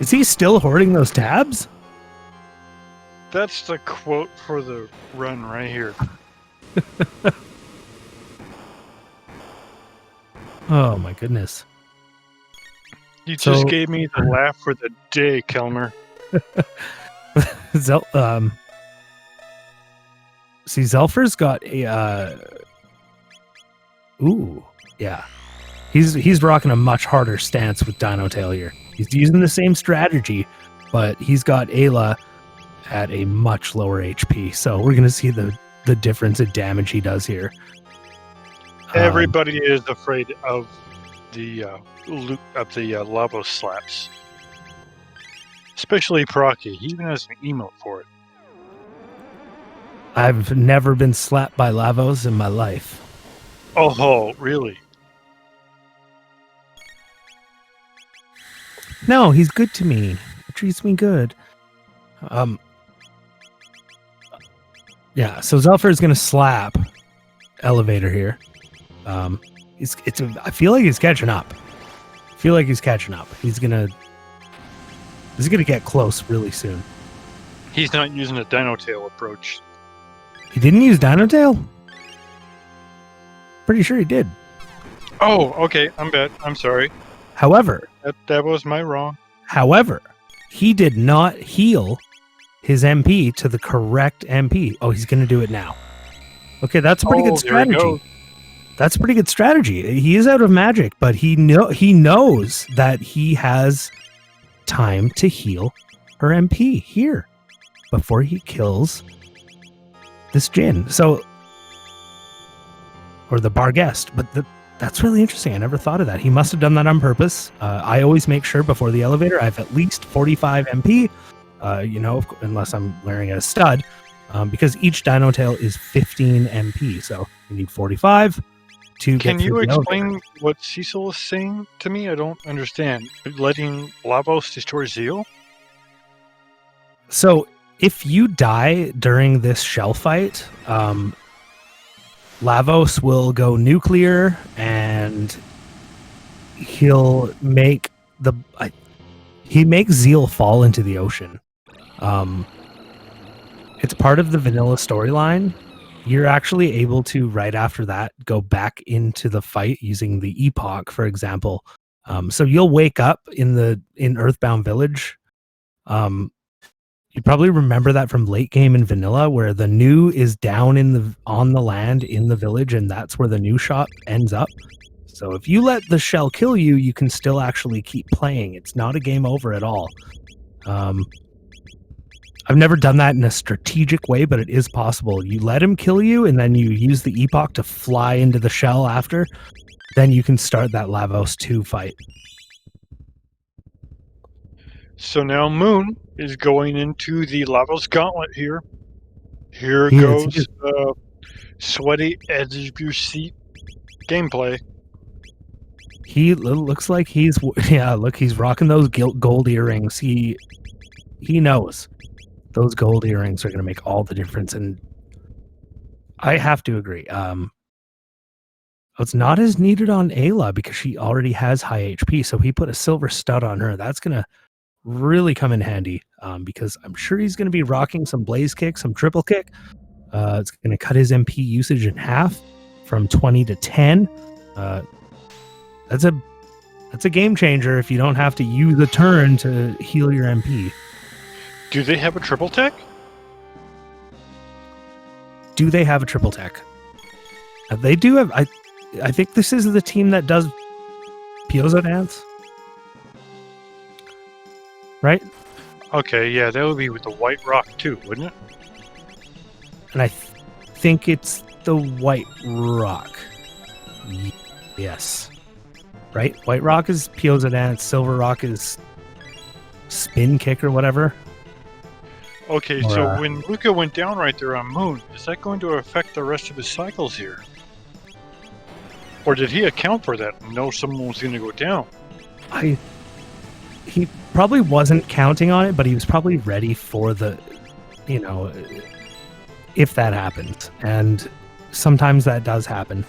Is he still hoarding those tabs? That's the quote for the run right here. Oh my goodness. You just gave me the laugh for the day, Kelmer. See, Zelfer's got a ooh, yeah. He's rocking a much harder stance with Dino Tail here. He's using the same strategy, but he's got Ayla at a much lower HP. So we're gonna see the difference in damage he does here. Everybody is afraid of the Lavos slaps, especially Procky. He even has an emote for it. I've never been slapped by Lavos in my life. Oh, really? No, he's good to me. He treats me good. Yeah, so Zelfer is gonna slap Elevator here. I feel like he's catching up. He's gonna get close really soon. He's not using a Dino Tail approach. He didn't use Dino Tail? Pretty sure he did. Oh, okay. I'm bad. I'm sorry. However, that was my wrong. However, he did not heal his MP to the correct MP. Oh, he's going to do it now. Okay, that's a pretty good strategy. That's a pretty good strategy. He is out of magic, but he knows that he has time to heal her MP here before he kills this Jin. Or the bar guest. But that's really interesting. I never thought of that. He must have done that on purpose. I always make sure before the elevator I have at least 45 MP, unless I'm wearing a stud, because each Dino Tail is 15 MP. So you need 45 to Can get you through the explain elevator. what Cecil is saying to me? I don't understand. Letting Lavos destroy Zeal? So if you die during this shell fight, Lavos will go nuclear and he'll make he makes Zeal fall into the ocean. It's part of the vanilla storyline. You're actually able to, right after that, go back into the fight using the Epoch, for example. So you'll wake up in Earthbound Village. You probably remember that from late game in vanilla, where the new is down on the land in the village, and that's where the new shop ends up. So if you let the shell kill you, you can still actually keep playing. It's not a game over at all. I've never done that in a strategic way, but it is possible. You let him kill you, and then you use the Epoch to fly into the shell after. Then you can start that Lavos 2 fight. So now Moon is going into the Lavos Gauntlet here. Here goes sweaty edge of your seat gameplay. He looks like he's rocking those gold earrings. He knows those gold earrings are going to make all the difference, and I have to agree. It's not as needed on Ayla because she already has high HP, so he put a silver stud on her. That's going to really come in handy because I'm sure he's going to be rocking some blaze kick, some triple kick. It's going to cut his MP usage in half from 20 to 10. That's a game changer if you don't have to use a turn to heal your MP. Do they have a triple tech? do they have a triple tech? They do have. I think this is the team that does Piezo Dance, right? Okay, yeah, that would be with the White Rock too, wouldn't it? And I think it's the White Rock. Yes. Right? White Rock is Piezo Dance, Silver Rock is Spin Kick or whatever. Okay, so when Luca went down right there on Moon, is that going to affect the rest of his cycles here? Or did he account for that and know someone was going to go down? He probably wasn't counting on it, but he was probably ready for the, if that happens. And sometimes that does happen.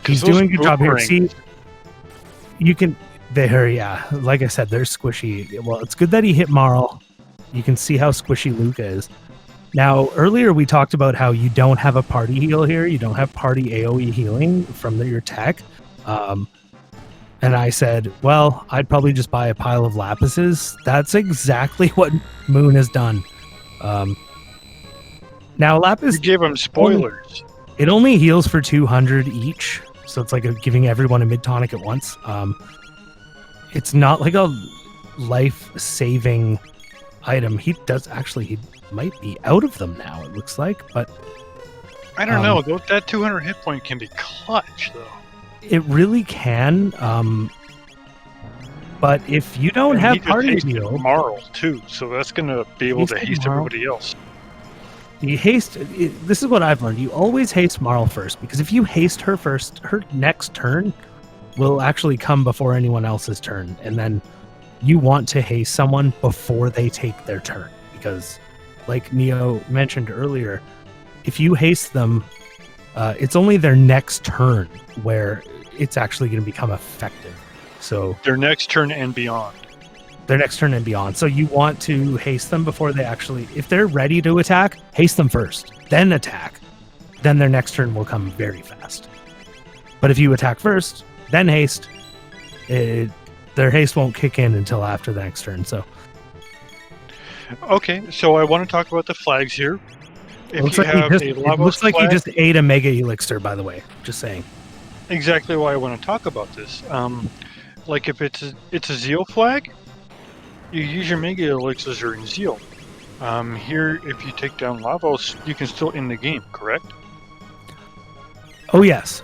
He's doing a good job here. See, you can, like I said, they're squishy. Well, it's good that he hit Marl. You can see how squishy Luca is. Now, earlier we talked about how you don't have a party heal here. You don't have party AoE healing from your tech. And I said, well, I'd probably just buy a pile of lapises. That's exactly what Moon has done. Now, lapis... You gave him spoilers. It only heals for 200 each. So it's like giving everyone a mid-tonic at once. It's not like a life-saving item. He might be out of them now, it looks like, but I don't know. That 200 hit point can be clutch, though. It really can. But if you don't have party heal, Marl too, so that's going to be able to haste everybody else. The haste. This is what I've learned. You always haste Marl first, because if you haste her first, her next turn will actually come before anyone else's turn, and then you want to haste someone before they take their turn, because like Neo mentioned earlier, if you haste them, it's only their next turn where it's actually going to become effective. So their next turn and beyond. So you want to haste them before they actually, if they're ready to attack, haste them first, then attack. Then their next turn will come very fast. But if you attack first, then haste, their haste won't kick in until after the next turn. So, okay, so I want to talk about the flags here. It looks like he just ate a Mega Elixir, by the way. Just saying. Exactly why I want to talk about this. Like if it's a Zeal flag, you use your Mega Elixirs in Zeal. Here, if you take down Lavos, you can still end the game, correct? Oh yes.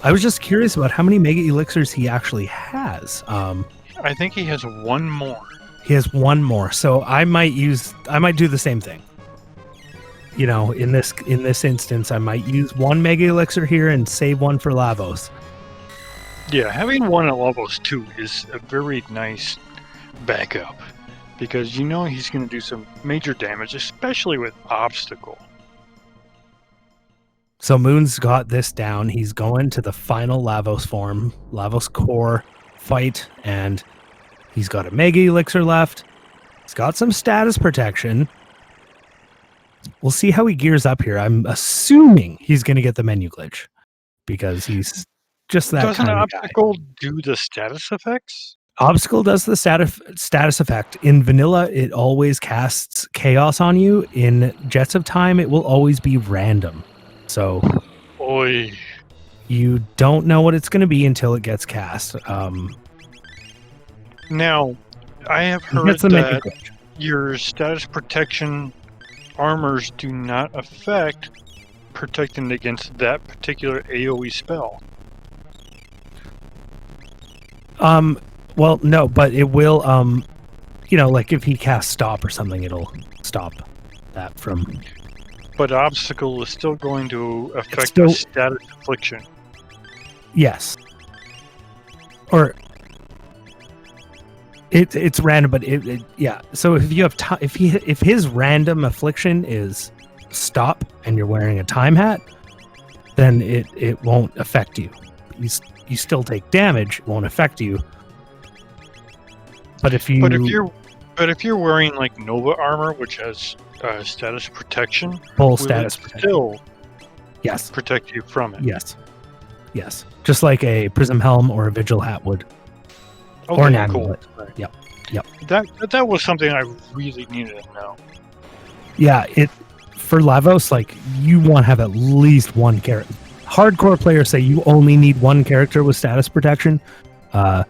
I was just curious about how many Mega Elixirs he actually has. I think he has one more. He has one more, so I might do the same thing. In this instance, I might use one Mega Elixir here and save one for Lavos. Yeah, having one at Lavos 2 is a very nice backup, because he's going to do some major damage, especially with Obstacle. So Moon's got this down. He's going to the final Lavos form, Lavos core fight, and he's got a Mega Elixir left. He's got some status protection. We'll see how he gears up here. I'm assuming he's going to get the menu glitch, because he's just that kind of guy. Doesn't Obstacle do the status effects? Obstacle does the status effect. In vanilla, it always casts chaos on you. In Jets of Time, it will always be random. So you don't know what it's going to be until it gets cast. Now, I have heard that your status protection armors do not affect protecting against that particular AoE spell. Well, no, but it will, like if he casts stop or something, it'll stop that from... But Obstacle is still going to affect the status affliction. Yes. Or... It's random, but yeah. So if you have if his random affliction is stop and you're wearing a time hat, then it won't affect you. You still take damage, it won't affect you. But if you're wearing like Nova armor, which has status protection, full status protection, still yes, protect you from it. Yes, just like a prism helm or a vigil hat would. Okay, or cool. Yep. That was something I really needed to know. Yeah, for Lavos, like, you want to have at least one character. Hardcore players say you only need one character with status protection. I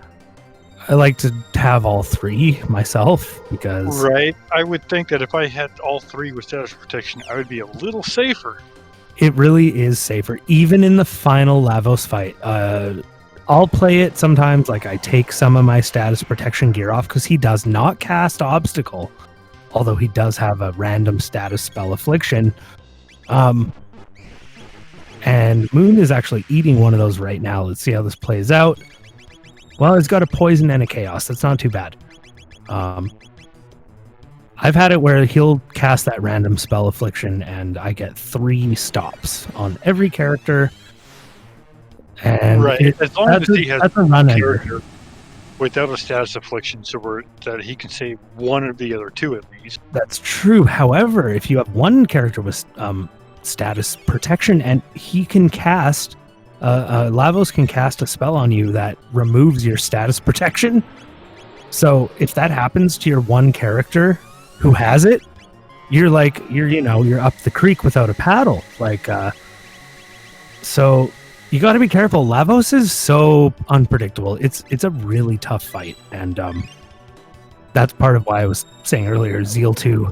like to have all three myself because Right. I would think that if I had all three with status protection, I would be a little safer. it really is safer. Even in the final Lavos fight, I'll play it sometimes. Like, I take some of my status protection gear off because he does not cast obstacle, although he does have a random status spell affliction. And Moon is actually eating one of those right now. Let's see how this plays out. Well, it's got a poison and a chaos. That's not too bad. I've had it where he'll cast that random spell affliction and I get 3 stops on every character. And Right. As long as he has that's a run character without a status affliction, so that he can save one of the other 2 at least. That's true. However, if you have one character with status protection and he can cast Lavos can cast a spell on you that removes your status protection. So if that happens to your one character who has it, you're up the creek without a paddle. Like, so you got to be careful. Lavos is so unpredictable. It's a really tough fight, and that's part of why I was saying earlier, Zeal 2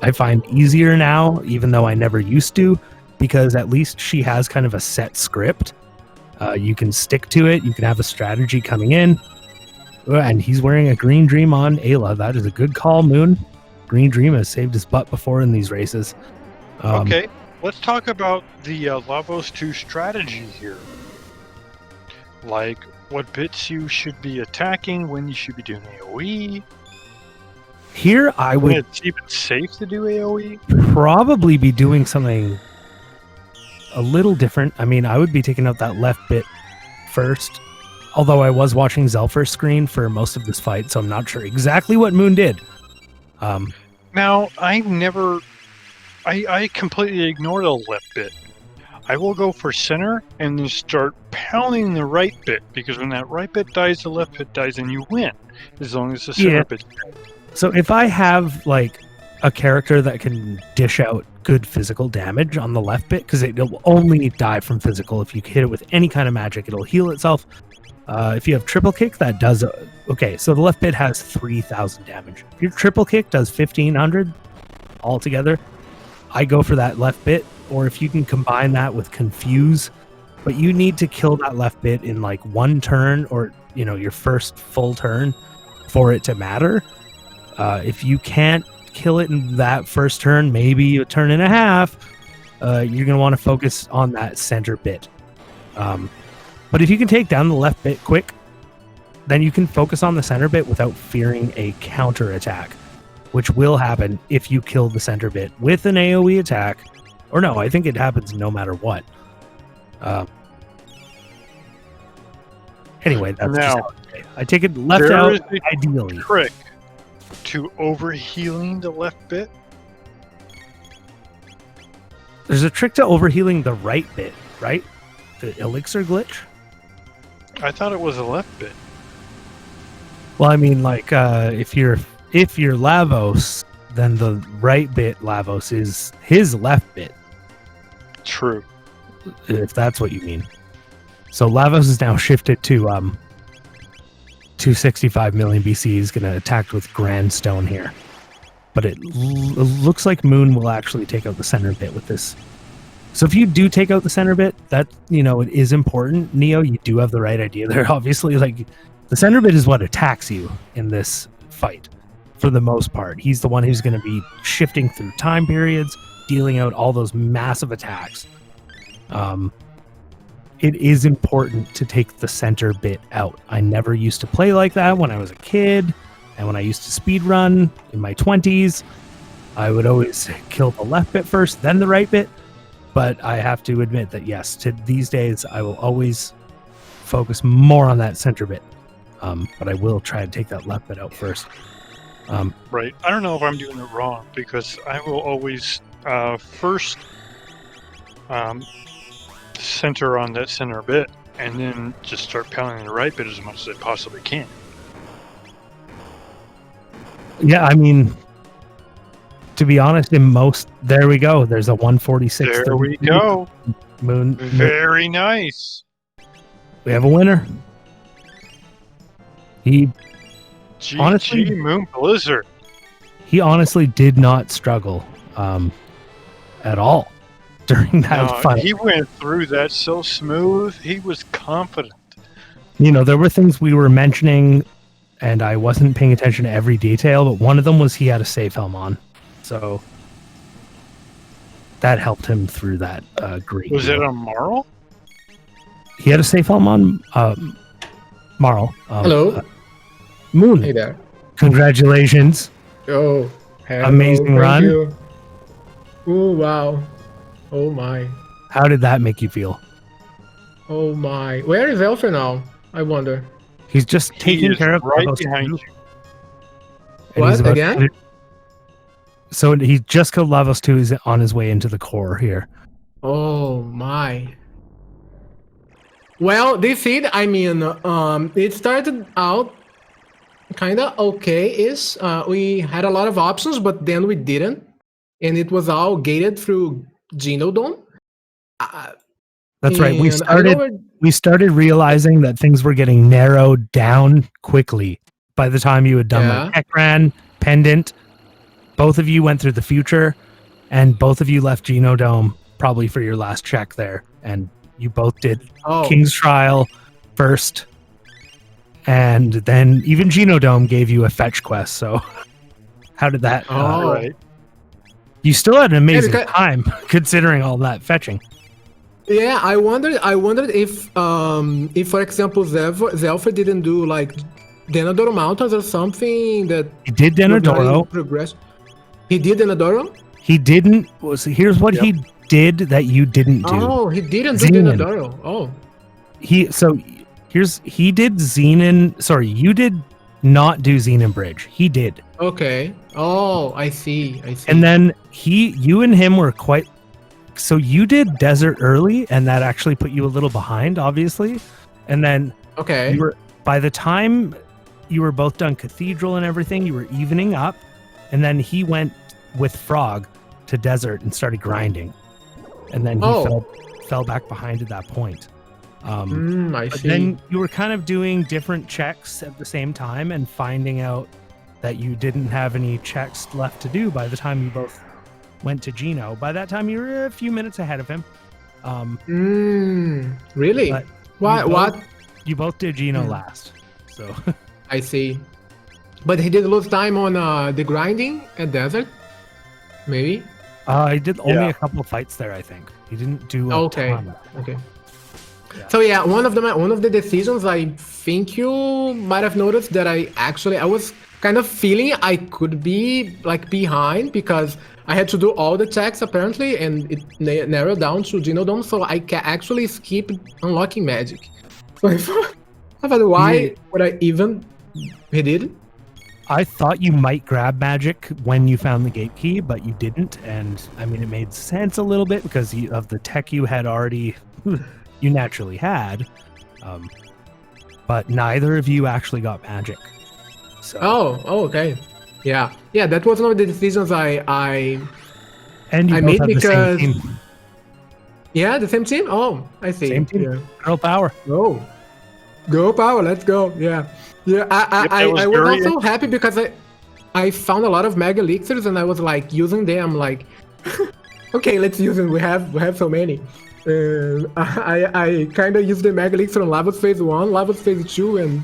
I find easier now, even though I never used to, because at least she has kind of a set script. You can stick to it. You can have a strategy coming in. And he's wearing a Green Dream on Ayla. That is a good call, Moon. Green Dream has saved his butt before in these races. Okay, let's talk about the Lavos 2 strategy here. Like, what bits you should be attacking, when you should be doing AoE. Here, I would... It's even safe to do AoE? Probably be doing something a little different. I mean, I would be taking out that left bit first. Although I was watching Zelfer's screen for most of this fight, so I'm not sure exactly what Moon did. Now, I completely ignore the left bit. I will go for center and then start pounding the right bit, because when that right bit dies, the left bit dies, and you win, as long as the center bit's dead. So if I have, like, a character that can dish out good physical damage on the left bit, because it'll only die from physical. If you hit it with any kind of magic, it'll heal itself. If you have triple kick, that does... Okay, so the left bit has 3,000 damage. If your triple kick does 1,500 altogether, I go for that left bit. Or if you can combine that with confuse, but you need to kill that left bit in like one turn, or your first full turn for it to matter. If you can't kill it in that first turn, maybe a turn and a half, you're going to want to focus on that center bit. But if you can take down the left bit quick, then you can focus on the center bit without fearing a counter attack, which will happen if you kill the center bit with an AoE attack. Or no, I think it happens no matter what. Anyway, that's just how I take it left out, ideally. Trick to overhealing the left bit. There's a trick to overhealing the right bit, right? The elixir glitch? I thought it was a left bit. Well, I mean, like, if you're Lavos, then the right bit Lavos is his left bit. True. If that's what you mean. So Lavos is now shifted to 265 million BC. He's going to attack with Grand Stone here. But it looks like Moon will actually take out the center bit with this. So if you do take out the center bit, that, it is important. Neo, you do have the right idea there. Obviously, like, the center bit is what attacks you in this fight for the most part. He's the one who's going to be shifting through time periods, dealing out all those massive attacks. It is important to take the center bit out. I never used to play like that when I was a kid, and when I used to speedrun in my 20s, I would always kill the left bit first, then the right bit. But I have to admit that, yes, these days I will always focus more on that center bit. But I will try to take that left bit out first. Right. I don't know if I'm doing it wrong, because I will always first center on that center bit, and then just start pounding the right bit as much as I possibly can. Yeah, I mean, to be honest, there we go. There's a 146. There we go. Moon. Very nice. We have a winner. He GG Honestly- moonblizzard. did not struggle at all during that fight. He went through that so smooth. He was confident. There were things we were mentioning, and I wasn't paying attention to every detail, but one of them was he had a safe helm on. So that helped him through that great. Was it a Marl? He had a safe helm on Marl. Hello. Moon. Hey there. Congratulations. Oh, hello, Amazing thank run. you. Oh, wow. Oh, my. How did that make you feel? Oh, my. Where is Zelfer now? I wonder. He's just He taking is care of right Lavos behind too, you. and What, he's about again? to- So he just killed Lavos 2. He's on his way into the core here. Oh, my. Well, this seed, it started out kind of okay-ish. We had a lot of options, but then we didn't. And it was all gated through Geno Dome. That's right. And I don't know We started realizing that things were getting narrowed down quickly by the time you had done like Hekran, Pendant. Both of you went through the future, and both of you left Genodome probably for your last check there. And you both did King's Trial first, and then even Genodome gave you a fetch quest. So how did that? Right. You still had an amazing because- time considering all that fetching. Yeah, I wondered if for example Zelfer didn't do like Denadoro Mountains or something that He did Denadoro. progress. He did Denadoro? He didn't. Here's what he did that you didn't do. Oh, he didn't do Xenon. Denadoro. Oh. He did Xenon. Sorry, you did not do Xenon Bridge. He did. Okay. Oh, I see. And then you and him were quite. So you did Desert early, and that actually put you a little behind, obviously. And then okay. By the time you were both done Cathedral and everything, you were evening up, and then he went with Frog to Desert and started grinding, and then he fell back behind at that point. I But see. then you were kind of doing different checks at the same time and finding out that you didn't have any checks left to do by the time you both went to Geno. By that time, you were a few minutes ahead of him. Really? but What? You both did Geno last, so I see. But he did lose time on the grinding at Desert? Maybe? I did only Yeah. a couple of fights there. I think he didn't do. Okay. ton. Okay. Yeah. So yeah, one of the decisions I think you might have noticed that I was kind of feeling I could be like behind because I had to do all the checks apparently, and it narrowed down to Genodome, so I can actually skip unlocking magic. So I thought, why would I even hit it? I thought you might grab magic when you found the gate key, but you didn't, and I mean it made sense a little bit because of the tech you had already. You naturally had, but neither of you actually got magic. So. Oh, okay. Yeah, that was one of the decisions I and you I both made have the because- same team. Yeah, the same team? Oh, I see. Same team. Yeah. Girl power. Go power, let's go. Yeah. I was very also happy because I found a lot of mega elixirs and I was like using them like okay, let's use them. We have so many. I kind of used the mega elixir on Lavos phase 1, Lavos phase 2, and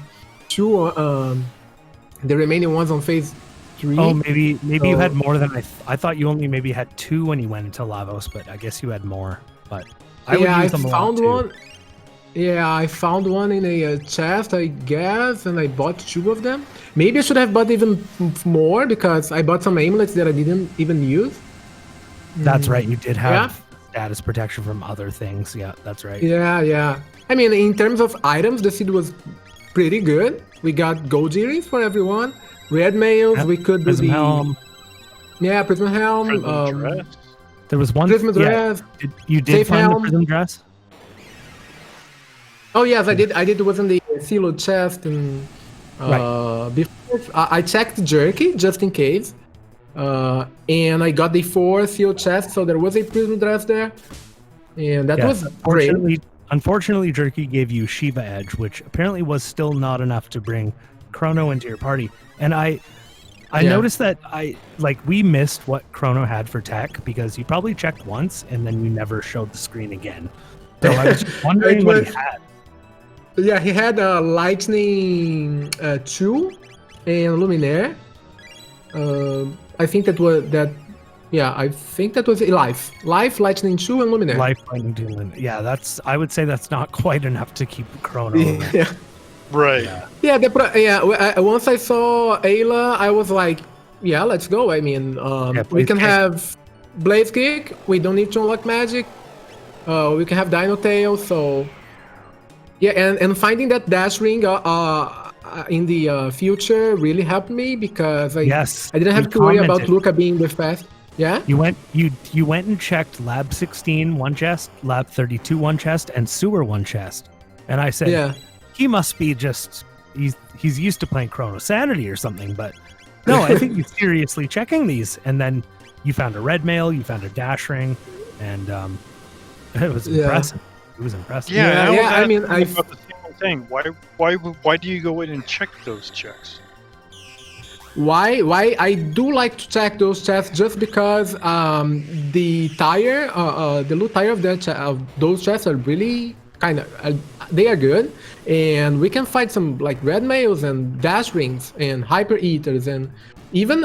the remaining ones on phase 3. Oh, maybe you had So- more than I thought. You only maybe had 2 when you went into Lavos, but I guess you had more. But I would use them a lot found too. one. Yeah, I found one in a chest, I guess, and I bought 2 of them. Maybe I should have bought even more because I bought some amulets that I didn't even use. That's right. You did have Yeah. status protection from other things. Yeah, that's right. Yeah. I mean, in terms of items, the seed was pretty good. We got gold earrings for everyone, red mails. Yep. We could do Prism the helm. Prism helm. Prism dress. There was one. Prism yeah, dress. you did Safe find helm. the prism dress. Oh yes, I did. It was in the silo chest and Right. before I checked jerky just in case. And I got the 4 sealed chests, so there was a prism dress there, and that was great. Unfortunately, Jerky gave you Shiva Edge, which apparently was still not enough to bring Chrono into your party. And I noticed that we missed what Chrono had for tech because you probably checked once and then you never showed the screen again. So I was just wondering what he had. Yeah, he had a Lightning 2 and Luminaire. I think that was that. Yeah, I think that was Life, Lightning 2, and Luminaire. Life, Lightning 2, and yeah, I would say that's not quite enough to keep Chrono. Yeah. Right. Once I saw Ayla, I was like, yeah, let's go. I mean, we can have Blaze Kick. We don't need to unlock magic. We can have Dino Tail. So yeah, and finding that dash ring in the future really helped me because I didn't have to worry about Luca being the fast. Yeah. You went and checked Lab 16 one chest, Lab 32 one chest, and Sewer one chest. And I said, he must be he's used to playing Chrono Sanity or something, but no, I think he's seriously checking these. And then you found a red mail, you found a dash ring, and it was impressive. It was impressive. I mean, I thought the same thing. Why do you go in and check those checks? Why I do like to check those chests just because the tire, the loot tire of those chests are really they are good, and we can find some like red mails and dash rings and hyper eaters and even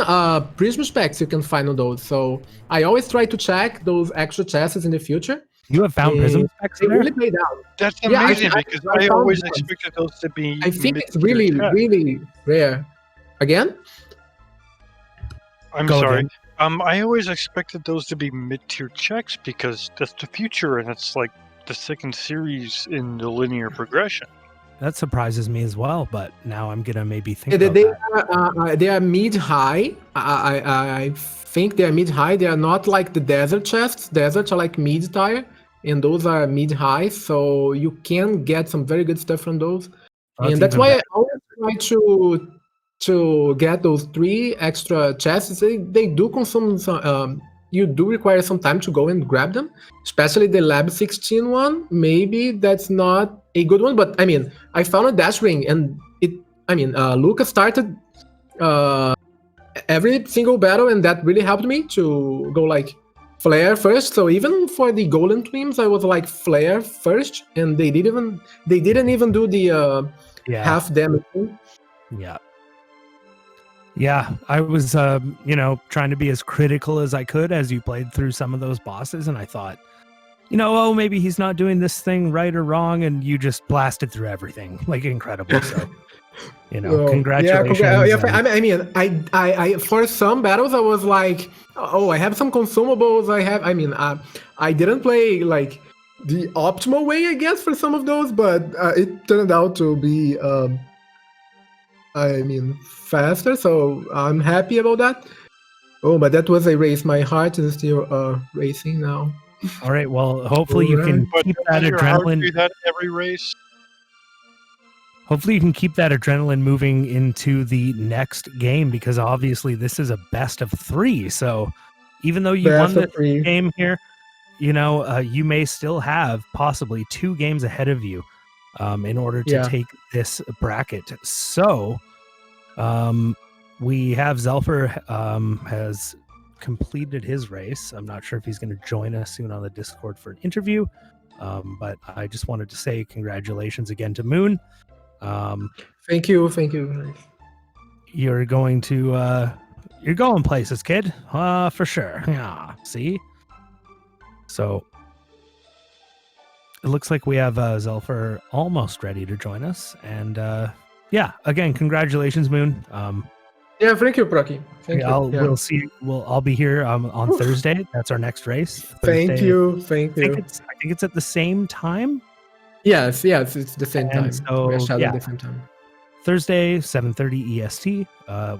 prism specs you can find on those. So I always try to check those extra chests in the future. You have found prism specs there? Really paid out. That's amazing because I always expected those to be. I think it's really rare. Again? I'm sorry. I always expected those to be mid-tier checks because that's the future and it's like the second series in the linear progression. That surprises me as well, but now I'm gonna maybe think about that. They are mid-high. I think they are mid-high. They are not like the desert chests. Deserts are like mid-tier, and those are mid-high, so you can get some very good stuff from those. And that's why I always try to get those 3 extra chests. They do consume some, you do require some time to go and grab them, especially the Lab 16 one. Maybe that's not a good one, but I mean, I found a dash ring, and Luca started every single battle, and that really helped me to go like Flare first. So even for the Golem Twins, I was like Flare first, and they didn't even do the half damage thing. Yeah, I was, trying to be as critical as I could as you played through some of those bosses, and I thought, maybe he's not doing this thing right or wrong, and you just blasted through everything, like incredible. So, congratulations. I for some battles I was like, I have some consumables. I didn't play like the optimal way, I guess, for some of those, but it turned out to be, faster, so I'm happy about that. Oh, but that was a race. My heart is still racing now. All right, well, hopefully you can keep that adrenaline. Do that every race. Hopefully you can keep that adrenaline moving into the next game, because obviously this is a best of 3. So even though you won the game here, you may still have possibly 2 games ahead of you in order to take this bracket. So we have Zelfer has completed his race. I'm not sure if he's going to join us soon on the Discord for an interview, but I just wanted to say congratulations again to Moon. Thank you. You're going to you're going places, kid. For sure. Yeah. See. So it looks like we have Zelfer almost ready to join us, and again, congratulations, Moon. Thank you, Procky. Thank you. We'll see. I'll be here on Thursday. That's our next race. Thursday. Thank you. I think it's at the same time. Yes, it's the same time. So, we're shouting at the same time. Thursday, 7:30 EST.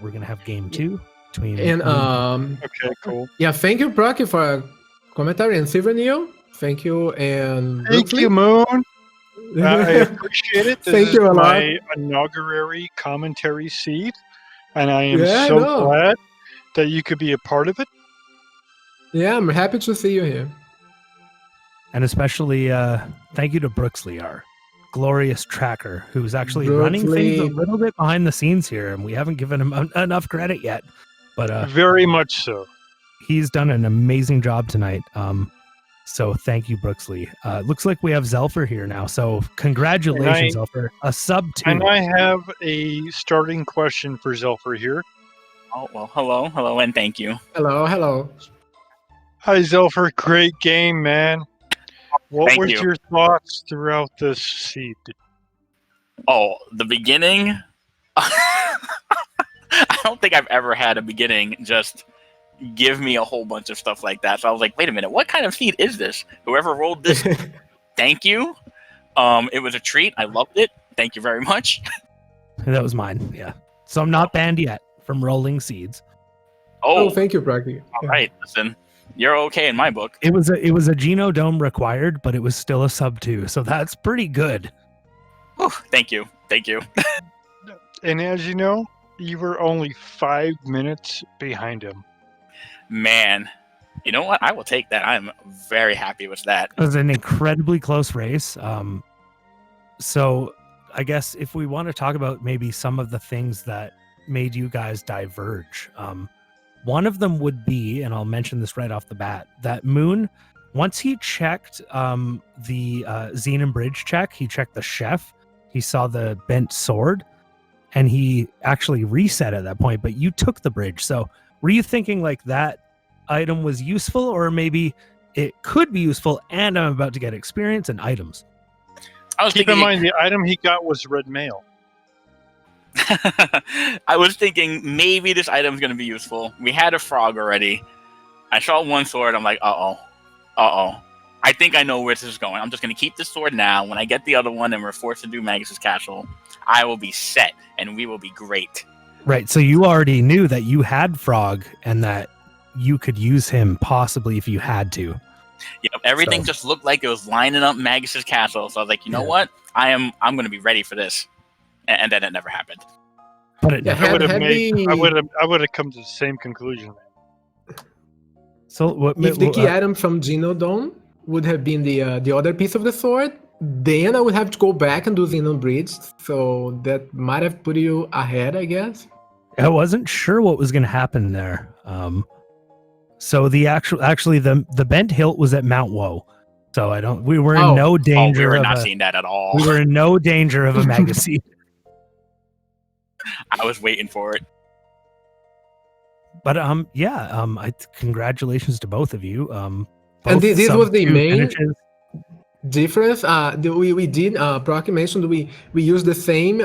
We're gonna have game 2 between. And okay, cool. Yeah, thank you, Procky, for a commentary, and Silver Neo. Thank you, and thank you, Moon. I appreciate it. Thank you a lot. My inaugural commentary seed, and I am glad that you could be a part of it. Yeah, I'm happy to see you here. And especially thank you to Brooksley, our glorious tracker, who's actually running things a little bit behind the scenes here, and we haven't given him enough credit yet. But very much so. He's done an amazing job tonight. So thank you, Brooksley. Looks like we have Zelfer here now. So congratulations, Zelfer. A sub 2. And I have a starting question for Zelfer here. Oh, well, hello, and thank you. Hello. Hi, Zelfer. Great game, man. What Thank was you. your thoughts throughout this seed? Oh, the beginning? I don't think I've ever had a beginning just give me a whole bunch of stuff like that. So I was like, wait a minute, what kind of seed is this? Whoever rolled this, thank you. It was a treat. I loved it. Thank you very much. That was mine, yeah. So I'm not banned yet from rolling seeds. Oh, thank you, Braggy. All right, listen. You're okay in my book. It was a Geno dome required, but it was still a sub 2, so that's pretty good. Oh, thank you. And as you know, you were only 5 minutes behind him. Man, you know what? I will take that. I'm very happy with that. It was an incredibly close race. So I guess if we want to talk about maybe some of the things that made you guys diverge, one of them would be, and I'll mention this right off the bat, that Moon, once he checked the Xenon Bridge check, he checked the chef, he saw the bent sword, and he actually reset at that point, but you took the bridge. So were you thinking like that item was useful, or maybe it could be useful and I'm about to get experience and items? Keep in mind, the item he got was red mail. I was thinking maybe this item's going to be useful. We had a frog already. I saw one sword. I'm like, uh-oh. I think I know where this is going. I'm just going to keep this sword now. When I get the other one and we're forced to do Magus' Castle, I will be set, and we will be great. Right, so you already knew that you had frog and that you could use him possibly if you had to. Yep, everything just looked like it was lining up Magus' Castle. So I was like, you know what? I'm going to be ready for this. And then it never happened. But it I would have come to the same conclusion. So if the key item from Geno Dome would have been the other piece of the sword, then I would have to go back and do Xenon Bridge. So that might have put you ahead, I guess. I wasn't sure what was going to happen there. So the the bent hilt was at Mount Woe. So we were in no danger. We were not seeing that at all. We were in no danger of a magazine. I was waiting for it. But congratulations to both of you. And this was the main finishes. difference. We did proclamation. We used the same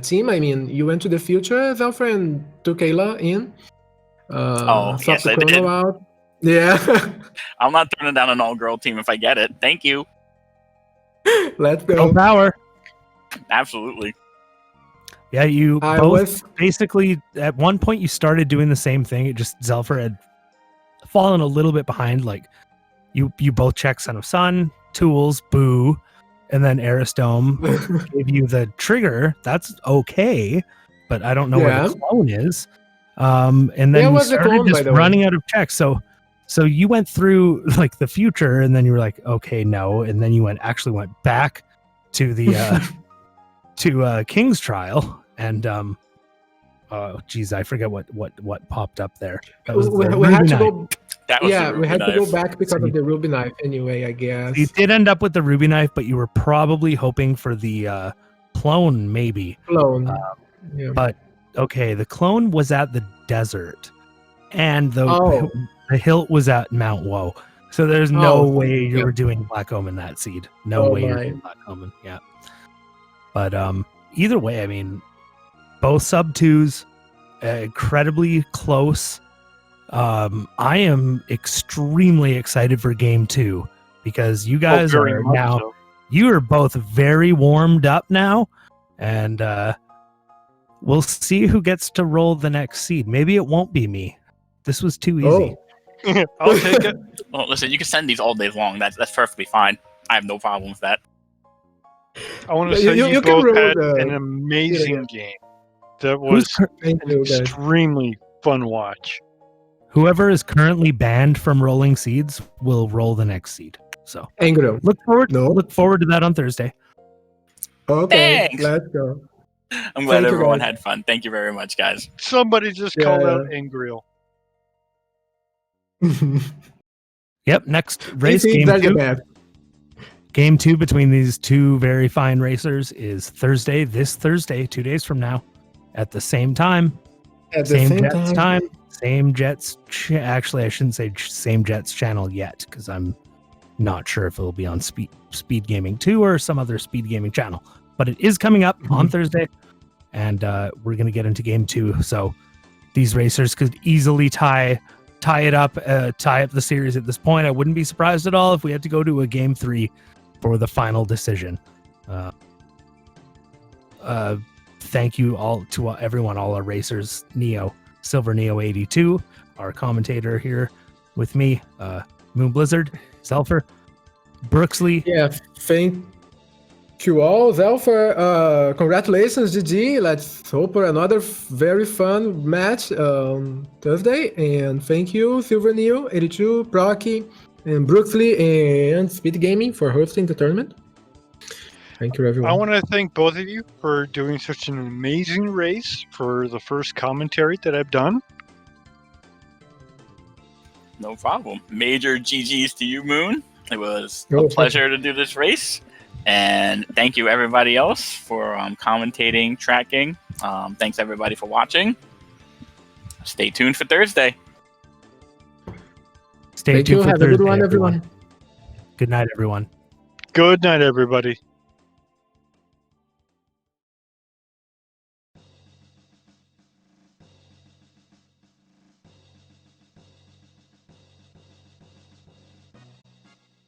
team. I mean, you went to the future, Zelfer, and took Ayla in. Yes, I did. Out. Yeah. I'm not turning down an all-girl team if I get it. Thank you. Let's go. Go power. Absolutely. Yeah, you basically at one point you started doing the same thing. It just Zelfer had fallen a little bit behind. Like you both checked Son of Sun, Tools, Boo, and then Aristome gave you the trigger. That's okay, but I don't know where the clone is. And then you started just running out of checks. So you went through like the future, and then you were like, okay, no, and then you went back to the to King's Trial, and I forget what popped up there. That was we had to go. That was we had to go back because of the ruby knife anyway, I guess. You did end up with the ruby knife, but you were probably hoping for the clone, maybe. Clone. But okay, the clone was at the desert, and the hilt was at Mount Woe. So there's no way you were doing Black Omen that seed. No way you're doing Black Omen. Yeah. But either way, I mean, both sub 2s, incredibly close. I am extremely excited for game 2 because you guys are now, you are both very warmed up now, and we'll see who gets to roll the next seed. Maybe it won't be me. This was too easy. I'll take it. Well, listen, you can send these all day long. That's perfectly fine. I have no problem with that. I want to say you both had an amazing game. That was an extremely fun watch. Whoever is currently banned from rolling seeds will roll the next seed. So Angro. look forward No. to that on Thursday. Okay, Thanks. let's go. I'm glad Thank you, everyone guys. had fun. Thank you very much, guys. Somebody just Yeah, called yeah. out Angriel. Yep, next race, These game seeds are the 2. best. Game 2 between these two very fine racers is Thursday, this Thursday, 2 days from now, at the same time. At the same Jets time. same Jets. Actually, I shouldn't say same Jets channel yet because I'm not sure if it'll be on Speed Gaming 2 or some other Speed Gaming channel. But it is coming up on Thursday, and we're going to get into game 2. So these racers could easily tie up the series at this point. I wouldn't be surprised at all if we had to go to a game 3 for the final decision. Thank you all to everyone, all our racers, Silver Neo 82, our commentator here with me, moonblizzard, Zelfer, Brooksley. Yeah, thank you all. Zelfer, congratulations, GG. Let's hope for another very fun match Thursday. And thank you, Silver Neo 82, Procky, and Brooksley, and Speed Gaming for hosting the tournament. Thank you, everyone. I want to thank both of you for doing such an amazing race for the first commentary that I've done. No problem. Major GGs to you, Moon. It was Oh, a pleasure to do this race. And thank you, everybody else, for commentating, tracking. Thanks, everybody, for watching. Stay tuned for Thursday. Stay Thank tuned you. for Have a good Thursday, one, everyone. Good night, everyone. Good night, everybody.